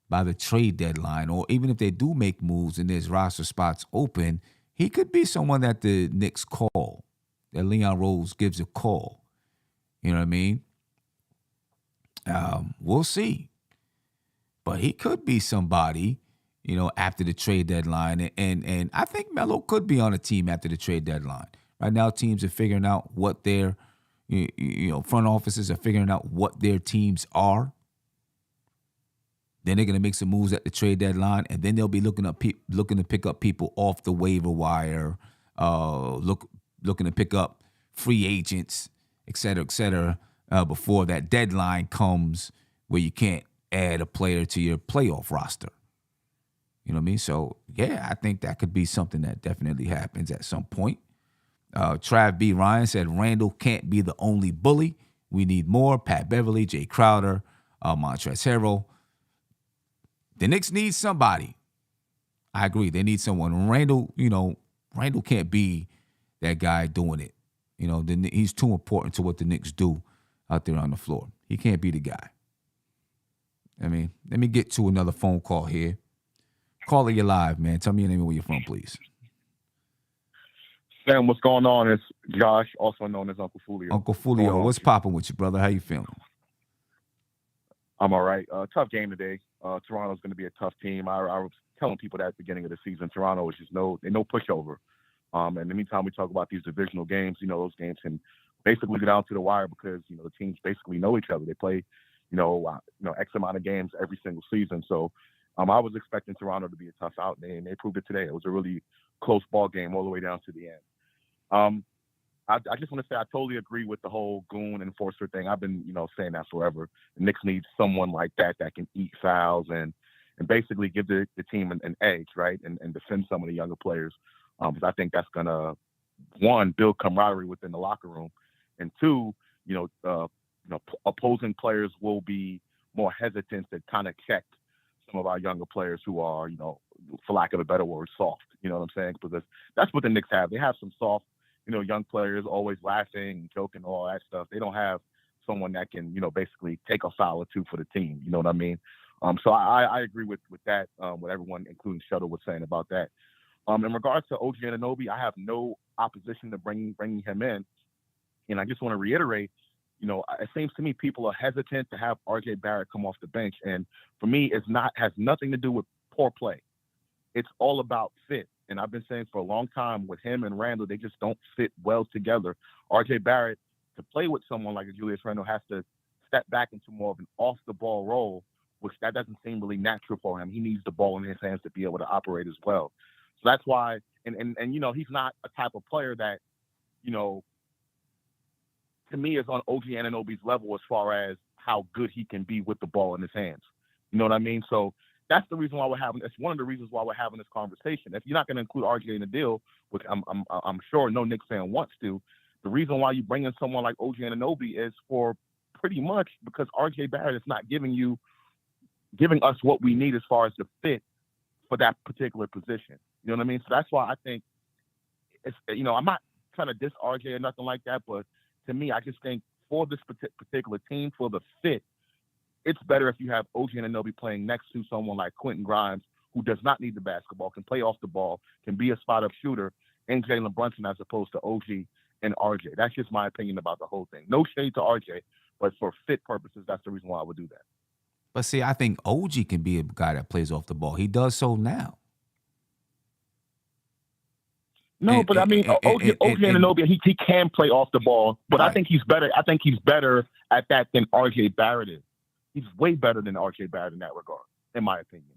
by the trade deadline, or even if they do make moves and there's roster spots open, he could be someone that the Knicks call, that Leon Rose gives a call. You know what I mean? We'll see. But he could be somebody, after the trade deadline. And I think Melo could be on a team after the trade deadline. Right now, teams are figuring out what their, front offices are figuring out what their teams are. Then they're going to make some moves at the trade deadline, and then they'll be looking to pick up people off the waiver wire, looking to pick up free agents, et cetera, before that deadline comes where you can't add a player to your playoff roster. You know what I mean? So, yeah, I think that could be something that definitely happens at some point. Trav B. Ryan said, Randall can't be the only bully. We need more. Pat Beverly, Jay Crowder, Montrezl Harrell. The Knicks need somebody. I agree. They need someone. Randall can't be that guy doing it. He's too important to what the Knicks do out there on the floor. He can't be the guy. I mean, let me get to another phone call here. Caller, you're live, man. Tell me your name and where you're from, please. Sam, what's going on? It's Josh, also known as Uncle Fulio. Uncle Fulio, what's popping with you, brother? How you feeling? I'm all right. Tough game today. Toronto's going to be a tough team. I was telling people that at the beginning of the season, Toronto is just no pushover. And anytime we talk about these divisional games, those games can basically go down to the wire because, the teams basically know each other. They play, X amount of games every single season. So I was expecting Toronto to be a tough out, and they proved it today. It was a really close ball game all the way down to the end. I just want to say I totally agree with the whole goon enforcer thing. I've been, saying that forever. The Knicks need someone like that can eat fouls and basically give the team an edge, right, and defend some of the younger players. Because I think that's going to, one, build camaraderie within the locker room, and two, opposing players will be more hesitant to kind of check some of our younger players who are, for lack of a better word, soft. You know what I'm saying? Because that's what the Knicks have. They have some soft, young players always laughing, joking, all that stuff. They don't have someone that can, basically take a foul or two for the team. You know what I mean? So I agree with that, what everyone, including Shuttle, was saying about that. In regards to OG Anunoby, I have no opposition to bringing him in. And I just want to reiterate, it seems to me people are hesitant to have RJ Barrett come off the bench. And for me, has nothing to do with poor play. It's all about fit. And I've been saying for a long time with him and Randall, they just don't fit well together. RJ Barrett, to play with someone like Julius Randle, has to step back into more of an off-the-ball role, which that doesn't seem really natural for him. He needs the ball in his hands to be able to operate as well. So that's why, and he's not a type of player that, to me is on OG Anunoby's level as far as how good he can be with the ball in his hands. You know what I mean? So that's the reason why it's one of the reasons why we're having this conversation. If you're not going to include RJ in the deal, which I'm sure no Knicks fan wants to, the reason why you bring in someone like OG Anunoby is for pretty much because RJ Barrett is not giving us what we need as far as the fit for that particular position. You know what I mean? So that's why I think it's, I'm not trying to diss RJ or nothing like that, but to me, I just think for this particular team, for the fit, it's better if you have OG Anunoby playing next to someone like Quentin Grimes, who does not need the basketball, can play off the ball, can be a spot-up shooter, and Jalen Brunson as opposed to OG and RJ. That's just my opinion about the whole thing. No shade to RJ, but for fit purposes, that's the reason why I would do that. But see, I think OG can be a guy that plays off the ball. He does so now. No, but I mean, OG Anunoby, he can play off the ball, but right. I think he's better. I think he's better at that than RJ Barrett is. He's way better than RJ Barrett in that regard, in my opinion.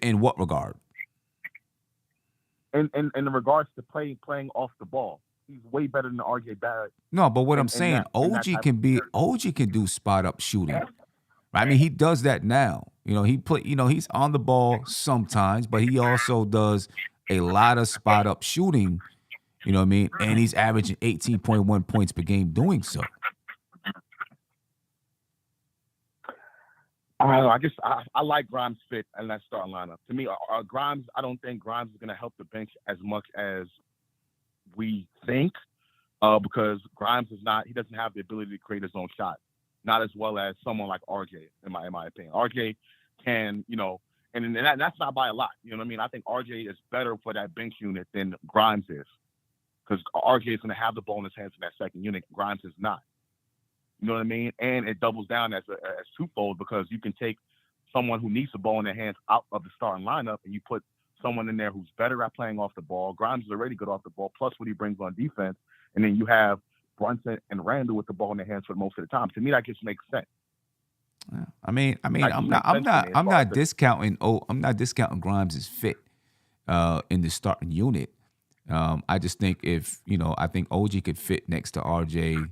In what regard? In regards to playing off the ball, he's way better than RJ Barrett. No, but what I'm saying, OG can do spot up shooting. Right? I mean, he does that now. He's on the ball sometimes, but he also does a lot of spot up shooting. You know what I mean? And he's averaging 18.1 points per game doing so. I don't know. I like Grimes' fit in that starting lineup. To me, Grimes, I don't think Grimes is going to help the bench as much as we think, because Grimes he doesn't have the ability to create his own shot. not as well as someone like RJ, in my opinion. RJ can, and that's not by a lot. You know what I mean? I think RJ is better for that bench unit than Grimes is, because RJ is going to have the ball in his hands in that second unit. Grimes is not. You know what I mean? And it doubles down as twofold, because you can take someone who needs the ball in their hands out of the starting lineup, and you put someone in there who's better at playing off the ball. Grimes is already good off the ball, plus what he brings on defense. And then you have Brunson and Randall with the ball in their hands for most of the time. To me, that just makes sense. I'm not discounting Grimes' fit in the starting unit. I just think I think OG could fit next to RJ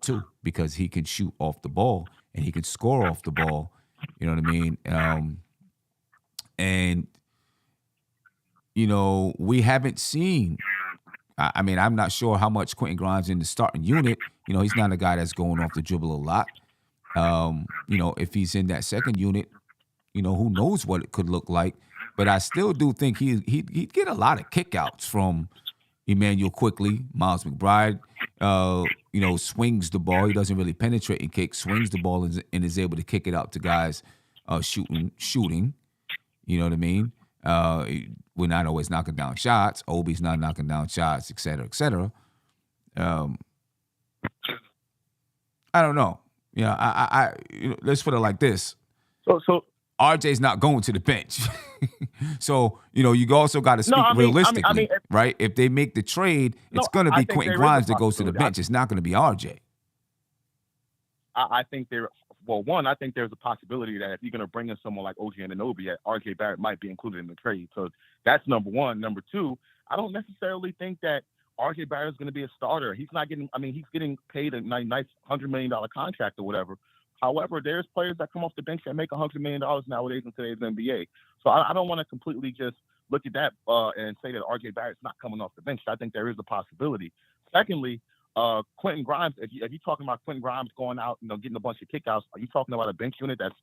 too, because he can shoot off the ball and he can score off the ball. You know what I mean? And we haven't seen. I'm not sure how much Quentin Grimes in the starting unit. He's not a guy that's going off the dribble a lot. If he's in that second unit, who knows what it could look like. But I still do think he'd get a lot of kickouts from Emmanuel Quickly. Miles McBride, swings the ball. He doesn't really penetrate and kick, swings the ball and is able to kick it out to guys shooting. You know what I mean? We're not always knocking down shots. Obi's not knocking down shots, et cetera, et cetera. I don't know. Let's put it like this. So RJ's not going to the bench. So, you also got to speak realistically, right? If they make the trade, it's going to be Quentin Grimes that goes to the bench. It's not going to be RJ. I think I think there's a possibility that if you're going to bring in someone like OG Anunoby, RJ Barrett might be included in the trade. So that's number one. Number two, I don't necessarily think that RJ Barrett is going to be a starter. He's not getting, he's getting paid a nice $100 million contract or whatever. However, there's players that come off the bench that make $100 million nowadays in today's NBA. So I don't want to completely just look at that and say that RJ Barrett's not coming off the bench. I think there is a possibility. Secondly, Quentin Grimes, if you're talking about Quentin Grimes going out, getting a bunch of kickouts, are you talking about a bench unit that's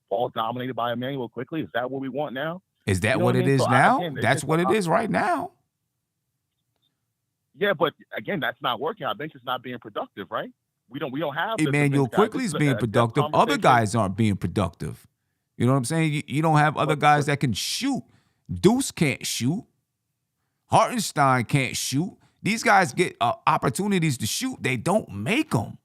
all dominated by Emmanuel Quickly? Is that what we want now? Is that what it is now? That's what it is right now. Yeah, but again, that's not working. Our bench is not being productive, right? We don't have Emmanuel Quickly's being productive. Other guys aren't being productive. You know what I'm saying? You don't have other guys that can shoot. Deuce can't shoot. Hartenstein can't shoot. These guys get opportunities to shoot. They don't make them.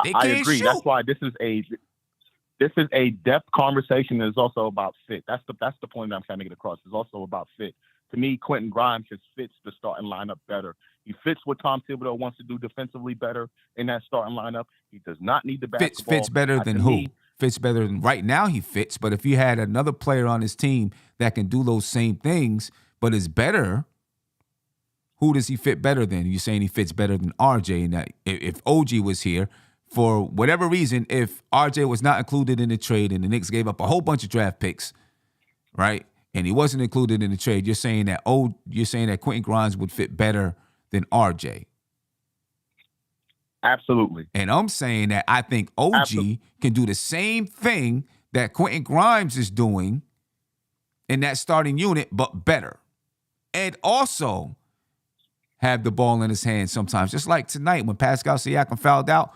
They can't I agree. shoot. That's why this is a depth conversation. It's also about fit. That's the point that I'm trying to get across. It's also about fit. To me, Quentin Grimes just fits the starting lineup better. He fits what Tom Thibodeau wants to do defensively better in that starting lineup. He does not need the basketball. Fits better than who? Fits better than right now he fits. But if you had another player on his team that can do those same things but is better, who does he fit better than? You're saying he fits better than RJ. And that if OG was here, for whatever reason, if RJ was not included in the trade and the Knicks gave up a whole bunch of draft picks, right? And he wasn't included in the trade, you're saying that Quentin Grimes would fit better than RJ. Absolutely. And I'm saying that I think OG can do the same thing that Quentin Grimes is doing in that starting unit, but better. And also have the ball in his hands sometimes. Just like tonight when Pascal Siakam fouled out,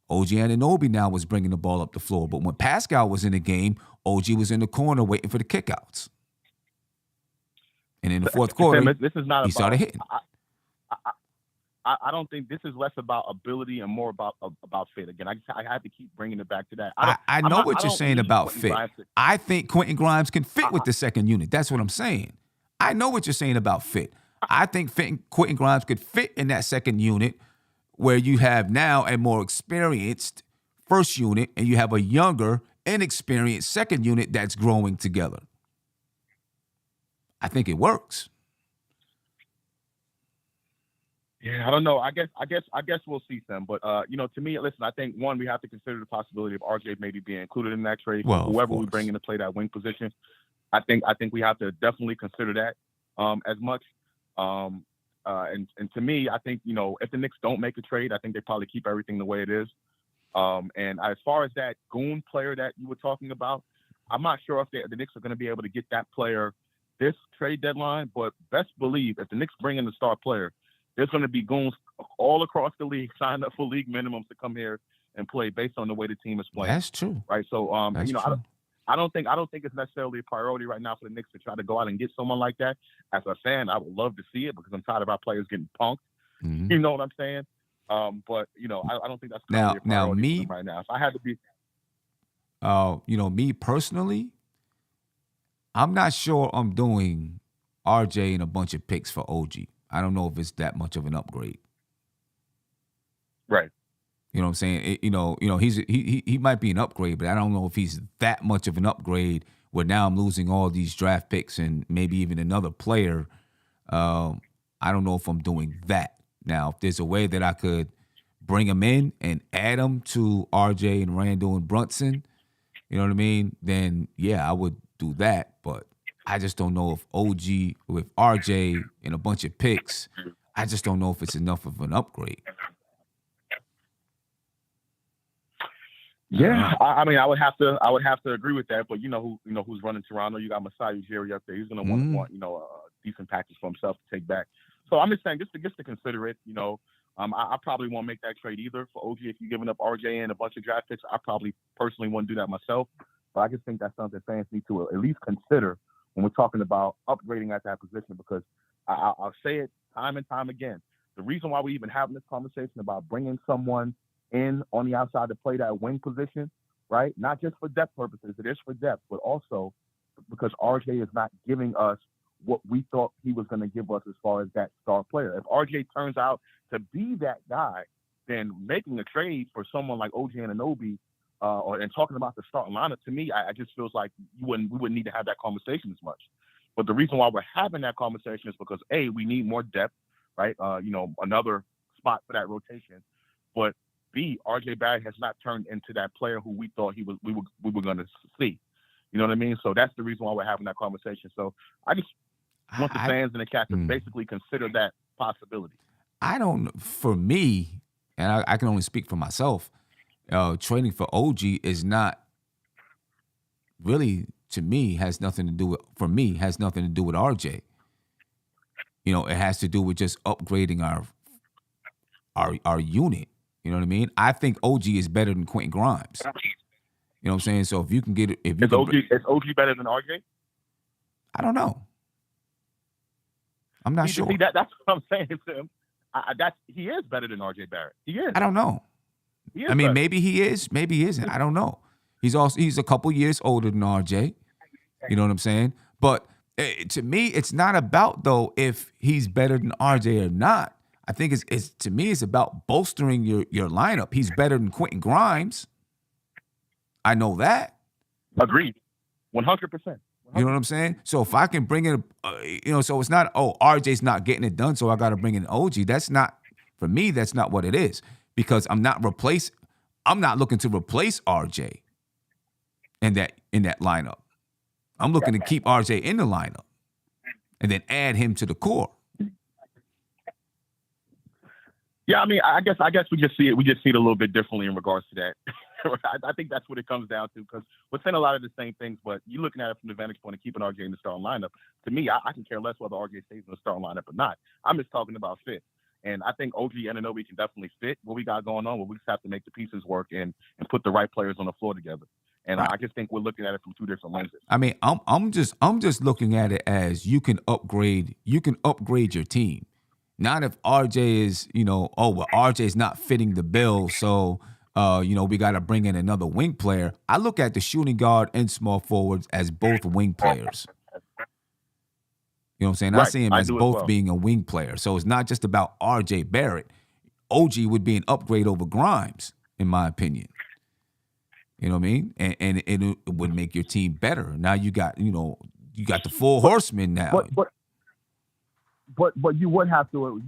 OG Anunoby now was bringing the ball up the floor. But when Pascal was in the game, OG was in the corner waiting for the kickouts. And in the fourth quarter, he started hitting. I don't think this is less about ability and more about fit. Again, I have to keep bringing it back to that. I know what you're saying about fit. I think Quentin Grimes can fit with the second unit. That's what I'm saying. I know what you're saying about fit. I think Quentin Grimes could fit in that second unit where you have now a more experienced first unit and you have a younger, inexperienced second unit that's growing together. I think it works. Yeah, I don't know. I guess we'll see some. But to me, listen, I think one, we have to consider the possibility of RJ maybe being included in that trade. Well, whoever we bring in to play that wing position, I think we have to definitely consider that as much. And to me, I think if the Knicks don't make a trade, I think they probably keep everything the way it is. And as far as that goon player that you were talking about, I'm not sure if the Knicks are going to be able to get that player this trade deadline. But best believe if the Knicks bring in the star player, there's going to be goons all across the league signed up for league minimums to come here and play based on the way the team is playing. That's true. Right. So, That's true. I don't think it's necessarily a priority right now for the Knicks to try to go out and get someone like that. As a fan, I would love to see it because I'm tired of our players getting punked. Mhm. You know what I'm saying? But I don't think that's currently a priority for them right now. If I had to be, me personally, I'm not sure I'm doing RJ and a bunch of picks for OG. I don't know if it's that much of an upgrade. right. You know what I'm saying? He might be an upgrade, but I don't know if he's that much of an upgrade where now I'm losing all these draft picks and maybe even another player. I don't know if I'm doing that. Now, if there's a way that I could bring him in and add him to RJ and Randall and Brunson, you know what I mean? Then, yeah, I would do that. But I just don't know if OG with RJ and a bunch of picks, I just don't know if it's enough of an upgrade. Yeah, I mean, I would have to agree with that. But who's running Toronto? You got Masai Ujiri up there. He's going to want a decent package for himself to take back. So I'm just saying, just to consider it. I probably won't make that trade either for OG. If you're giving up RJ and a bunch of draft picks, I probably personally won't do that myself. But I just think that's something fans need to at least consider when we're talking about upgrading at that position. Because I'll say it time and time again. The reason why we even having this conversation about bringing someone in on the outside to play that wing position, right? Not just for depth purposes, it is for depth, but also because RJ is not giving us what we thought he was going to give us as far as that star player. If RJ turns out to be that guy, then making a trade for someone like OG Anunoby and talking about the starting lineup, to me, I just feels like we wouldn't need to have that conversation as much. But the reason why we're having that conversation is because A, we need more depth, right? Another spot for that rotation. But B, RJ Barrett has not turned into that player who we thought we were going to see. You know what I mean? So that's the reason why we're having that conversation. So I just want the fans and the cast to basically consider that possibility. For me, and I can only speak for myself, trading for OG is not really, to me, has nothing to do with RJ. It has to do with just upgrading our unit. You know what I mean? I think OG is better than Quentin Grimes. You know what I'm saying? So if you can get it, is OG better than RJ? I don't know. I'm not sure. See, that's what I'm saying to him. He is better than RJ Barrett. He is. I don't know. I mean, maybe he is, maybe he isn't. I don't know. He's a couple years older than RJ. You know what I'm saying? But to me, it's not about though if he's better than RJ or not. I think it's about bolstering your lineup. He's better than Quentin Grimes. I know that. Agreed. 100%. You know what I'm saying? So if I can bring in, so it's not, RJ's not getting it done, so I got to bring in OG. For me, that's not what it is. Because I'm not looking to replace RJ in that lineup. I'm looking to keep RJ in the lineup and then add him to the core. Yeah, I mean, I guess we just see it a little bit differently in regards to that. I think that's what it comes down to, because we're saying a lot of the same things, but you're looking at it from the vantage point of keeping RJ in the starting lineup. To me, I can care less whether RJ stays in the starting lineup or not. I'm just talking about fit. And I think OG Anunoby can definitely fit what we got going on, but we just have to make the pieces work and put the right players on the floor together. And right. I just think we're looking at it from two different lenses. I mean, I'm just looking at it as you can upgrade your team. Not if RJ is, RJ is not fitting the bill, so we got to bring in another wing player. I look at the shooting guard and small forwards as both wing players. You know what I'm saying? Right. I see him as both being a wing player. So it's not just about RJ Barrett. OG would be an upgrade over Grimes, in my opinion. You know what I mean? And it would make your team better. Now you got the four horsemen now. But you would have to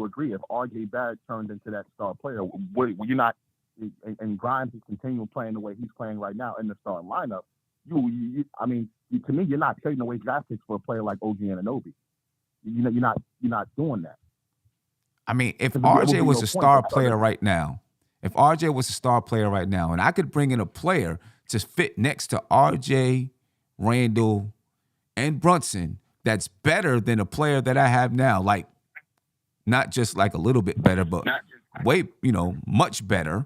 agree, if RJ Barrett turned into that star player, would you not? And Grimes is continuing playing the way he's playing right now in the starting lineup. To me, you're not trading away draft picks for a player like OG Anunoby. You're not doing that. I mean, if RJ was a star player right now, and I could bring in a player to fit next to RJ, Randall, and Brunson, that's better than a player that I have now, like not just like a little bit better, but way, much better,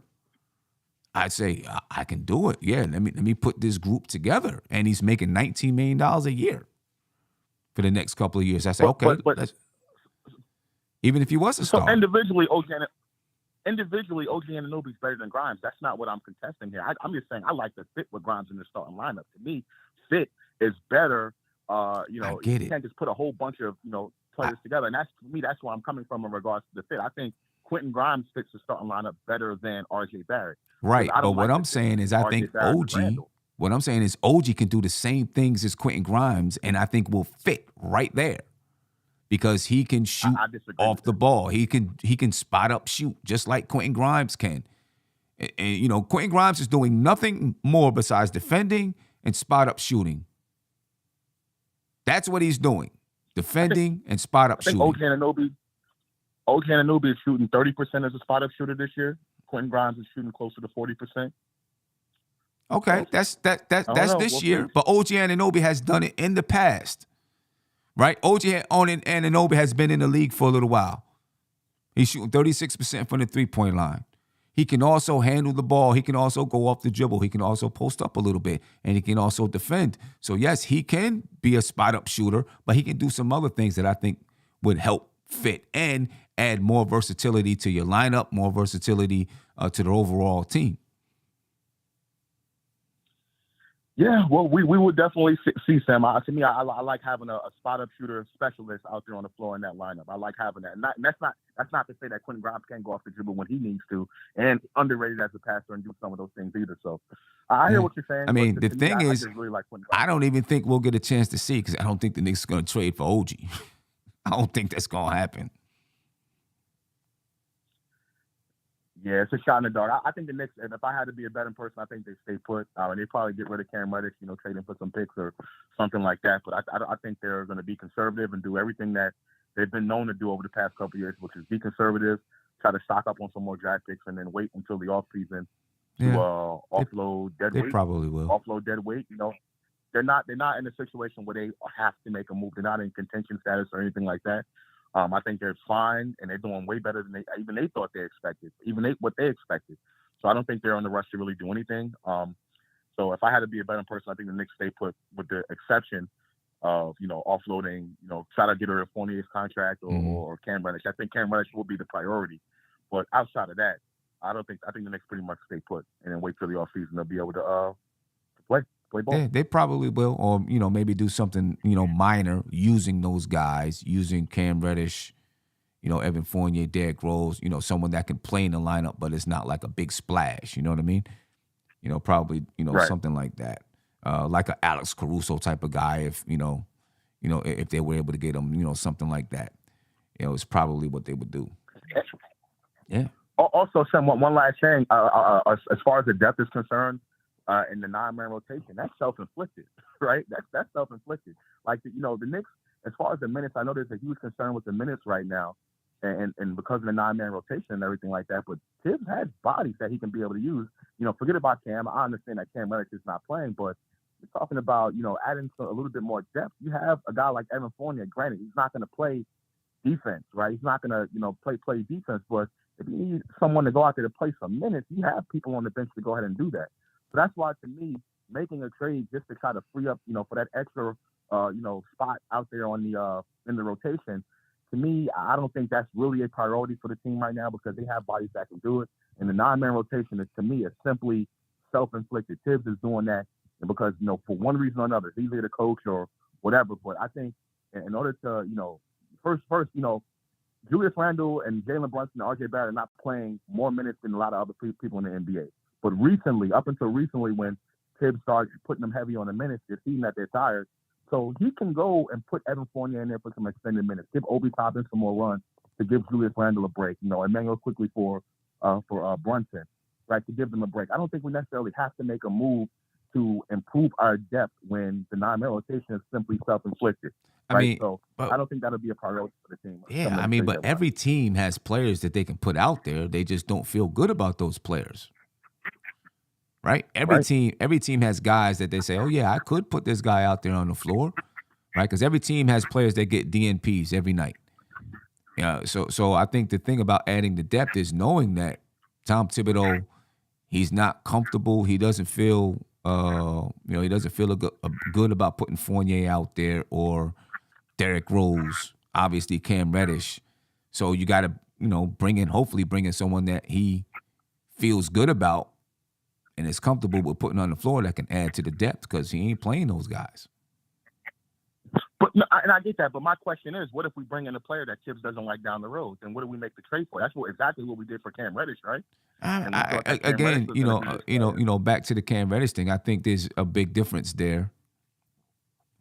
I'd say I can do it. Yeah, let me put this group together. And he's making $19 million a year for the next couple of years. I say, okay, even if he was a star. So individually, OG Anunoby's better than Grimes. That's not what I'm contesting here. I'm just saying I like the fit with Grimes in the starting lineup. To me, fit is better. You can't just put a whole bunch of players together. And that's for me. That's where I'm coming from in regards to the fit. I think Quentin Grimes fits the starting lineup better than RJ Barrett. Right, but what I'm saying is I think OG. What I'm saying is OG can do the same things as Quentin Grimes, and I think will fit right there. Because he can shoot off the ball. He can spot up shoot just like Quentin Grimes can. And Quentin Grimes is doing nothing more besides defending and spot up shooting. That's what he's doing. Defending and spot up shooting. OG Anunoby is shooting 30% as a spot up shooter this year. Quentin Grimes is shooting closer to 40%. Okay, that's this year. But OG Anunoby has done it in the past. Right? OG Anunoby has been in the league for a little while. He's shooting 36% from the three-point line. He can also handle the ball. He can also go off the dribble. He can also post up a little bit, and he can also defend. So, yes, he can be a spot-up shooter, but he can do some other things that I think would help fit and add more versatility to your lineup, more versatility to the overall team. Yeah, well, we would definitely see Sam. To me, I like having a spot-up shooter specialist out there on the floor in that lineup. I like having that. And that's not to say that Quentin Grimes can't go off the dribble when he needs to, and underrated as a passer and do some of those things either. So I hear what you're saying. I mean, the thing is, I really like I don't even think we'll get a chance to see because I don't think the Knicks are going to trade for OG. I don't think that's going to happen. Yeah, it's a shot in the dark. I think the Knicks, if I had to be a betting person, I think they stay put. And they probably get rid of Cam Reddish, trading for some picks or something like that. But I think they're going to be conservative and do everything that they've been known to do over the past couple of years, which is be conservative, try to stock up on some more draft picks, and then wait until the offseason to offload dead weight. They probably will. Offload dead weight. They're not in a situation where they have to make a move. They're not in contention status or anything like that. I think they're fine, and they're doing way better than they thought they expected, what they expected. So I don't think they're on the rush to really do anything. So if I had to be a betting person, I think the Knicks stay put, with the exception of offloading, try to get rid of Fournier's contract or Cam Reddish. I think Cam Reddish will be the priority, but outside of that, I think the Knicks pretty much stay put and then wait till the offseason to be able to play ball. Yeah, they probably will, or maybe do something minor using those guys, using Cam Reddish, Evan Fournier, Derrick Rose, someone that can play in the lineup, but it's not like a big splash. You know what I mean? Probably right. Something like that, like a Alex Caruso type of guy. If if they were able to get him, something like that, it's probably what they would do. Yeah. Also, Sam, one last thing, as far as the depth is concerned. In the 9-man rotation, that's self-inflicted, right? That's self-inflicted. Like the Knicks, as far as the minutes, I know there's a huge concern with the minutes right now, and because of the 9-man rotation and everything like that. But Tibbs has bodies that he can be able to use. Forget about Cam. I understand that Cam Reddish is not playing, but you're talking about adding a little bit more depth. You have a guy like Evan Fournier. Granted, he's not going to play defense, right? He's not going to play defense, but if you need someone to go out there to play some minutes, you have people on the bench to go ahead and do that. So that's why, to me, making a trade just to try to free up, for that extra, spot out there on the in the rotation, to me, I don't think that's really a priority for the team right now because they have bodies that can do it. And the 9-man rotation, to me, is simply self-inflicted. Tibbs is doing that because, for one reason or another, he's either the coach or whatever. But I think in order to, first, Julius Randle and Jalen Brunson and RJ Barrett are not playing more minutes than a lot of other people in the NBA. But recently, up until recently, when Tibbs started putting them heavy on the minutes, they're seeing that they're tired. So he can go and put Evan Fournier in there for some extended minutes. Give Obi Toppin some more runs to give Julius Randle a break. Emmanuel quickly for Brunson, right, to give them a break. I don't think we necessarily have to make a move to improve our depth when the 9-man rotation is simply self-inflicted. Right? I mean, so I don't think that'll be a priority for the team. Yeah, but every team has players that they can put out there. They just don't feel good about those players. Right? Every team has guys that they say, oh, yeah, I could put this guy out there on the floor, right? Because every team has players that get DNPs every night. Yeah, so I think the thing about adding the depth is knowing that Tom Thibodeau, he's not comfortable. He doesn't feel, he doesn't feel good about putting Fournier out there or Derrick Rose, obviously Cam Reddish. So you got to, hopefully bring in someone that he feels good about and is comfortable with putting on the floor that can add to the depth because he ain't playing those guys. But no, and I get that. But my question is, what if we bring in a player that Tibbs doesn't like down the road? Then what do we make the trade for? That's exactly what we did for Cam Reddish, right? Again, back to the Cam Reddish thing. I think there's a big difference there,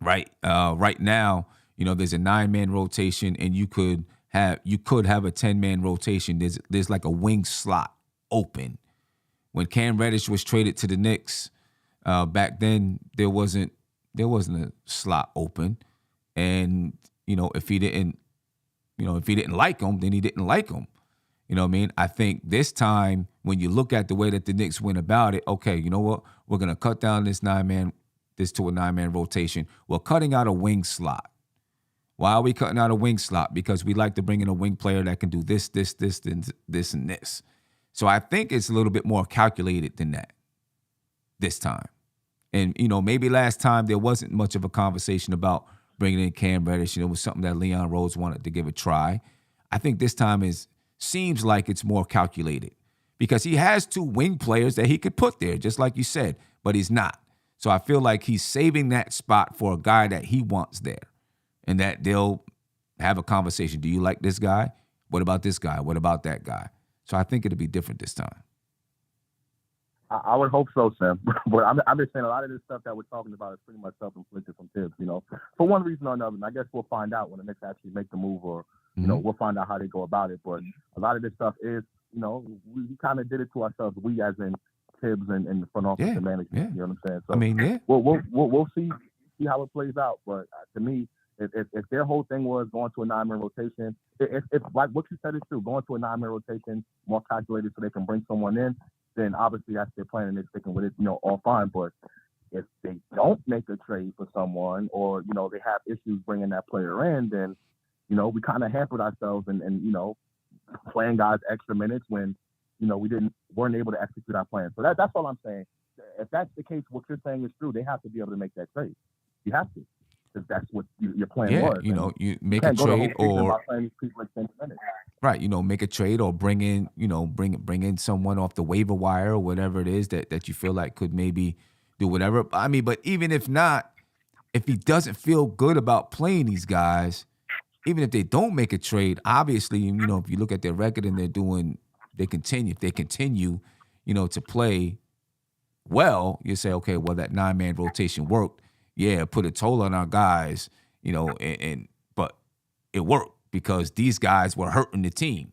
right? Right now, there's a 9-man rotation, and you could have a 10-man rotation. There's like a wing slot open. When Cam Reddish was traded to the Knicks, back then there wasn't a slot open. And, if he didn't like him, then he didn't like him. You know what I mean? I think this time, when you look at the way that the Knicks went about it, okay, you know what? We're going to cut down this to a 9-man rotation. We're cutting out a wing slot. Why are we cutting out a wing slot? Because we like to bring in a wing player that can do this, and this. So I think it's a little bit more calculated than that this time. And, maybe last time there wasn't much of a conversation about bringing in Cam Reddish. It was something that Leon Rose wanted to give a try. I think this time seems like it's more calculated because he has 2 wing players that he could put there, just like you said, but he's not. So I feel like he's saving that spot for a guy that he wants there and that they'll have a conversation. Do you like this guy? What about this guy? What about that guy? So I think it'll be different this time. I would hope so, Sam. But I'm just saying a lot of this stuff that we're talking about is pretty much self-inflicted from Tibbs, for one reason or another. And I guess we'll find out when the Knicks actually make the move or, we'll find out how they go about it. But a lot of this stuff is, we kind of did it to ourselves. We as in Tibbs and the front office and management. Yeah. You know what I'm saying? So, we'll see how it plays out. But to me, if their whole thing was going to a 9-man rotation, if like what you said is true, going to a 9-man rotation, more calculated so they can bring someone in, then obviously that's their plan and they're sticking with it, all fine. But if they don't make a trade for someone or, they have issues bringing that player in, then, we kind of hampered ourselves and playing guys extra minutes when, we weren't able to execute our plan. So that's all I'm saying. If that's the case, what you're saying is true. They have to be able to make that trade. You have to. Because that's what your plan was. You make a trade or right, make a trade or bring in, bring in someone off the waiver wire or whatever it is that you feel like could maybe do whatever. I mean, but even if not, if he doesn't feel good about playing these guys, even if they don't make a trade, obviously, if you look at their record and they continue to play well, you say, okay, well, that 9-man rotation worked. Yeah, put a toll on our guys, but it worked because these guys were hurting the team.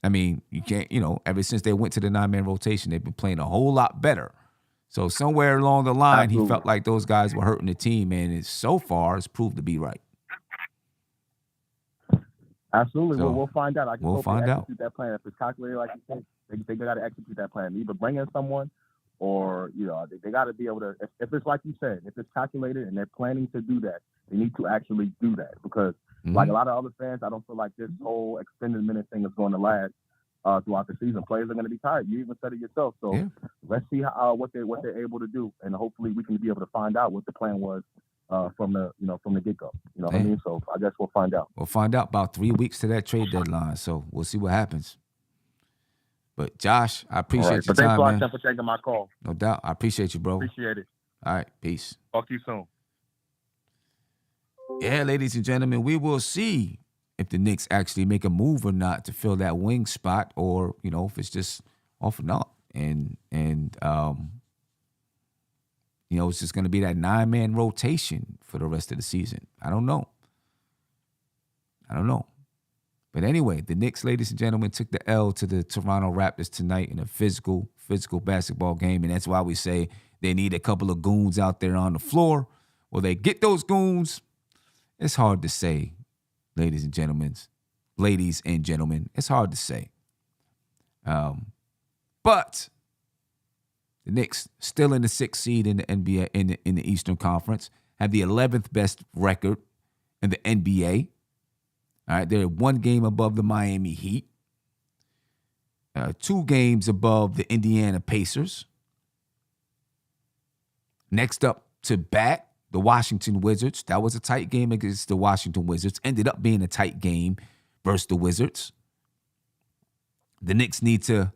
I mean, you can't, ever since they went to the 9-man rotation, they've been playing a whole lot better. So somewhere along the line, he felt like those guys were hurting the team, and so far, it's proved to be right. Absolutely. So, we'll find out. We'll find out. That plan. If it's calculated like you said, they got to execute that plan. Either bring in someone or, they got to be able to, if it's like you said, if it's calculated and they're planning to do that, they need to actually do that. Because like a lot of other fans, I don't feel like this whole extended minute thing is going to last throughout the season. Players are going to be tired. You even said it yourself. So let's see how, what they're able to do. And hopefully we can be able to find out what the plan was from the get-go. You know what I mean? So I guess we'll find out. We'll find out about 3 weeks to that trade deadline. So we'll see what happens. But Josh, I appreciate your time, man. Thanks for taking my call. No doubt. I appreciate you, bro. Appreciate it. All right. Peace. Talk to you soon. Yeah, ladies and gentlemen, we will see if the Knicks actually make a move or not to fill that wing spot or, if it's just off and on. And it's just going to be that 9-man rotation for the rest of the season. I don't know. But anyway, the Knicks, ladies and gentlemen, took the L to the Toronto Raptors tonight in a physical basketball game. And that's why we say they need a couple of goons out there on the floor. Will they get those goons? It's hard to say, ladies and gentlemen. It's hard to say. But the Knicks, still in the 6th seed in the NBA, in the Eastern Conference, have the 11th best record in the NBA. All right, they're 1 game above the Miami Heat. 2 games above the Indiana Pacers. Next up to bat, the Washington Wizards. That was a tight game against the Washington Wizards. Ended up being a tight game versus the Wizards. The Knicks need to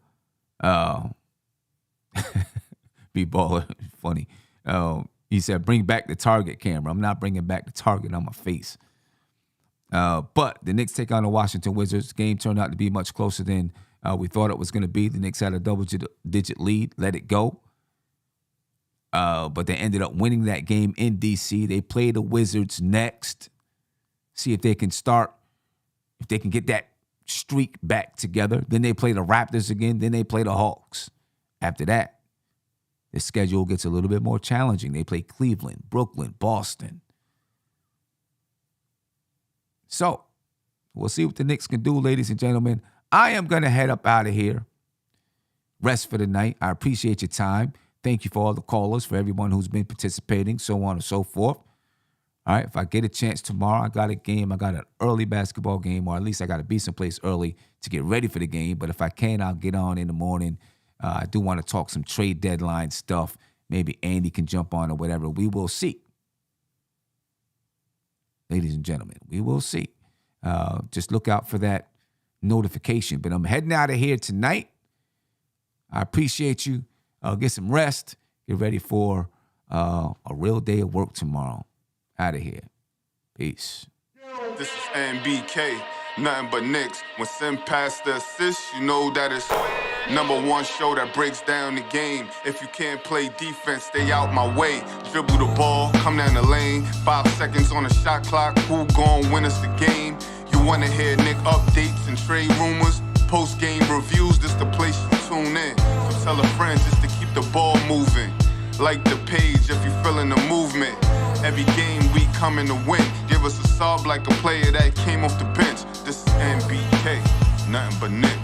be baller. Funny. He said, bring back the target camera. I'm not bringing back the target on my face. But the Knicks take on the Washington Wizards. Game turned out to be much closer than we thought it was going to be. The Knicks had a double-digit lead, let it go. But they ended up winning that game in D.C. They play the Wizards next. See if they can get that streak back together. Then they play the Raptors again. Then they play the Hawks. After that, the schedule gets a little bit more challenging. They play Cleveland, Brooklyn, Boston. So, we'll see what the Knicks can do, ladies and gentlemen. I am going to head up out of here. Rest for the night. I appreciate your time. Thank you for all the callers, for everyone who's been participating, so on and so forth. All right, if I get a chance tomorrow, I got a game. I got an early basketball game, or at least I got to be someplace early to get ready for the game. But if I can, I'll get on in the morning. I do want to talk some trade deadline stuff. Maybe Andy can jump on or whatever. We will see. Ladies and gentlemen, we will see. Just look out for that notification. But I'm heading out of here tonight. I appreciate you. Get some rest. Get ready for a real day of work tomorrow. Out of here. Peace. This is NBK, nothing but Knicks. When Sim passed the assist, you know that it's #1 show that breaks down the game. If you can't play defense, stay out my way. Dribble the ball, come down the lane. 5 seconds on the shot clock, who gon' win us the game? You wanna hear Nick updates and trade rumors? Postgame reviews, this the place you tune in. So tell a friend just to keep the ball moving. Like the page if you feeling the movement. Every game we coming to win. Give us a sub like a player that came off the bench. This is NBK, nothing but Knicks.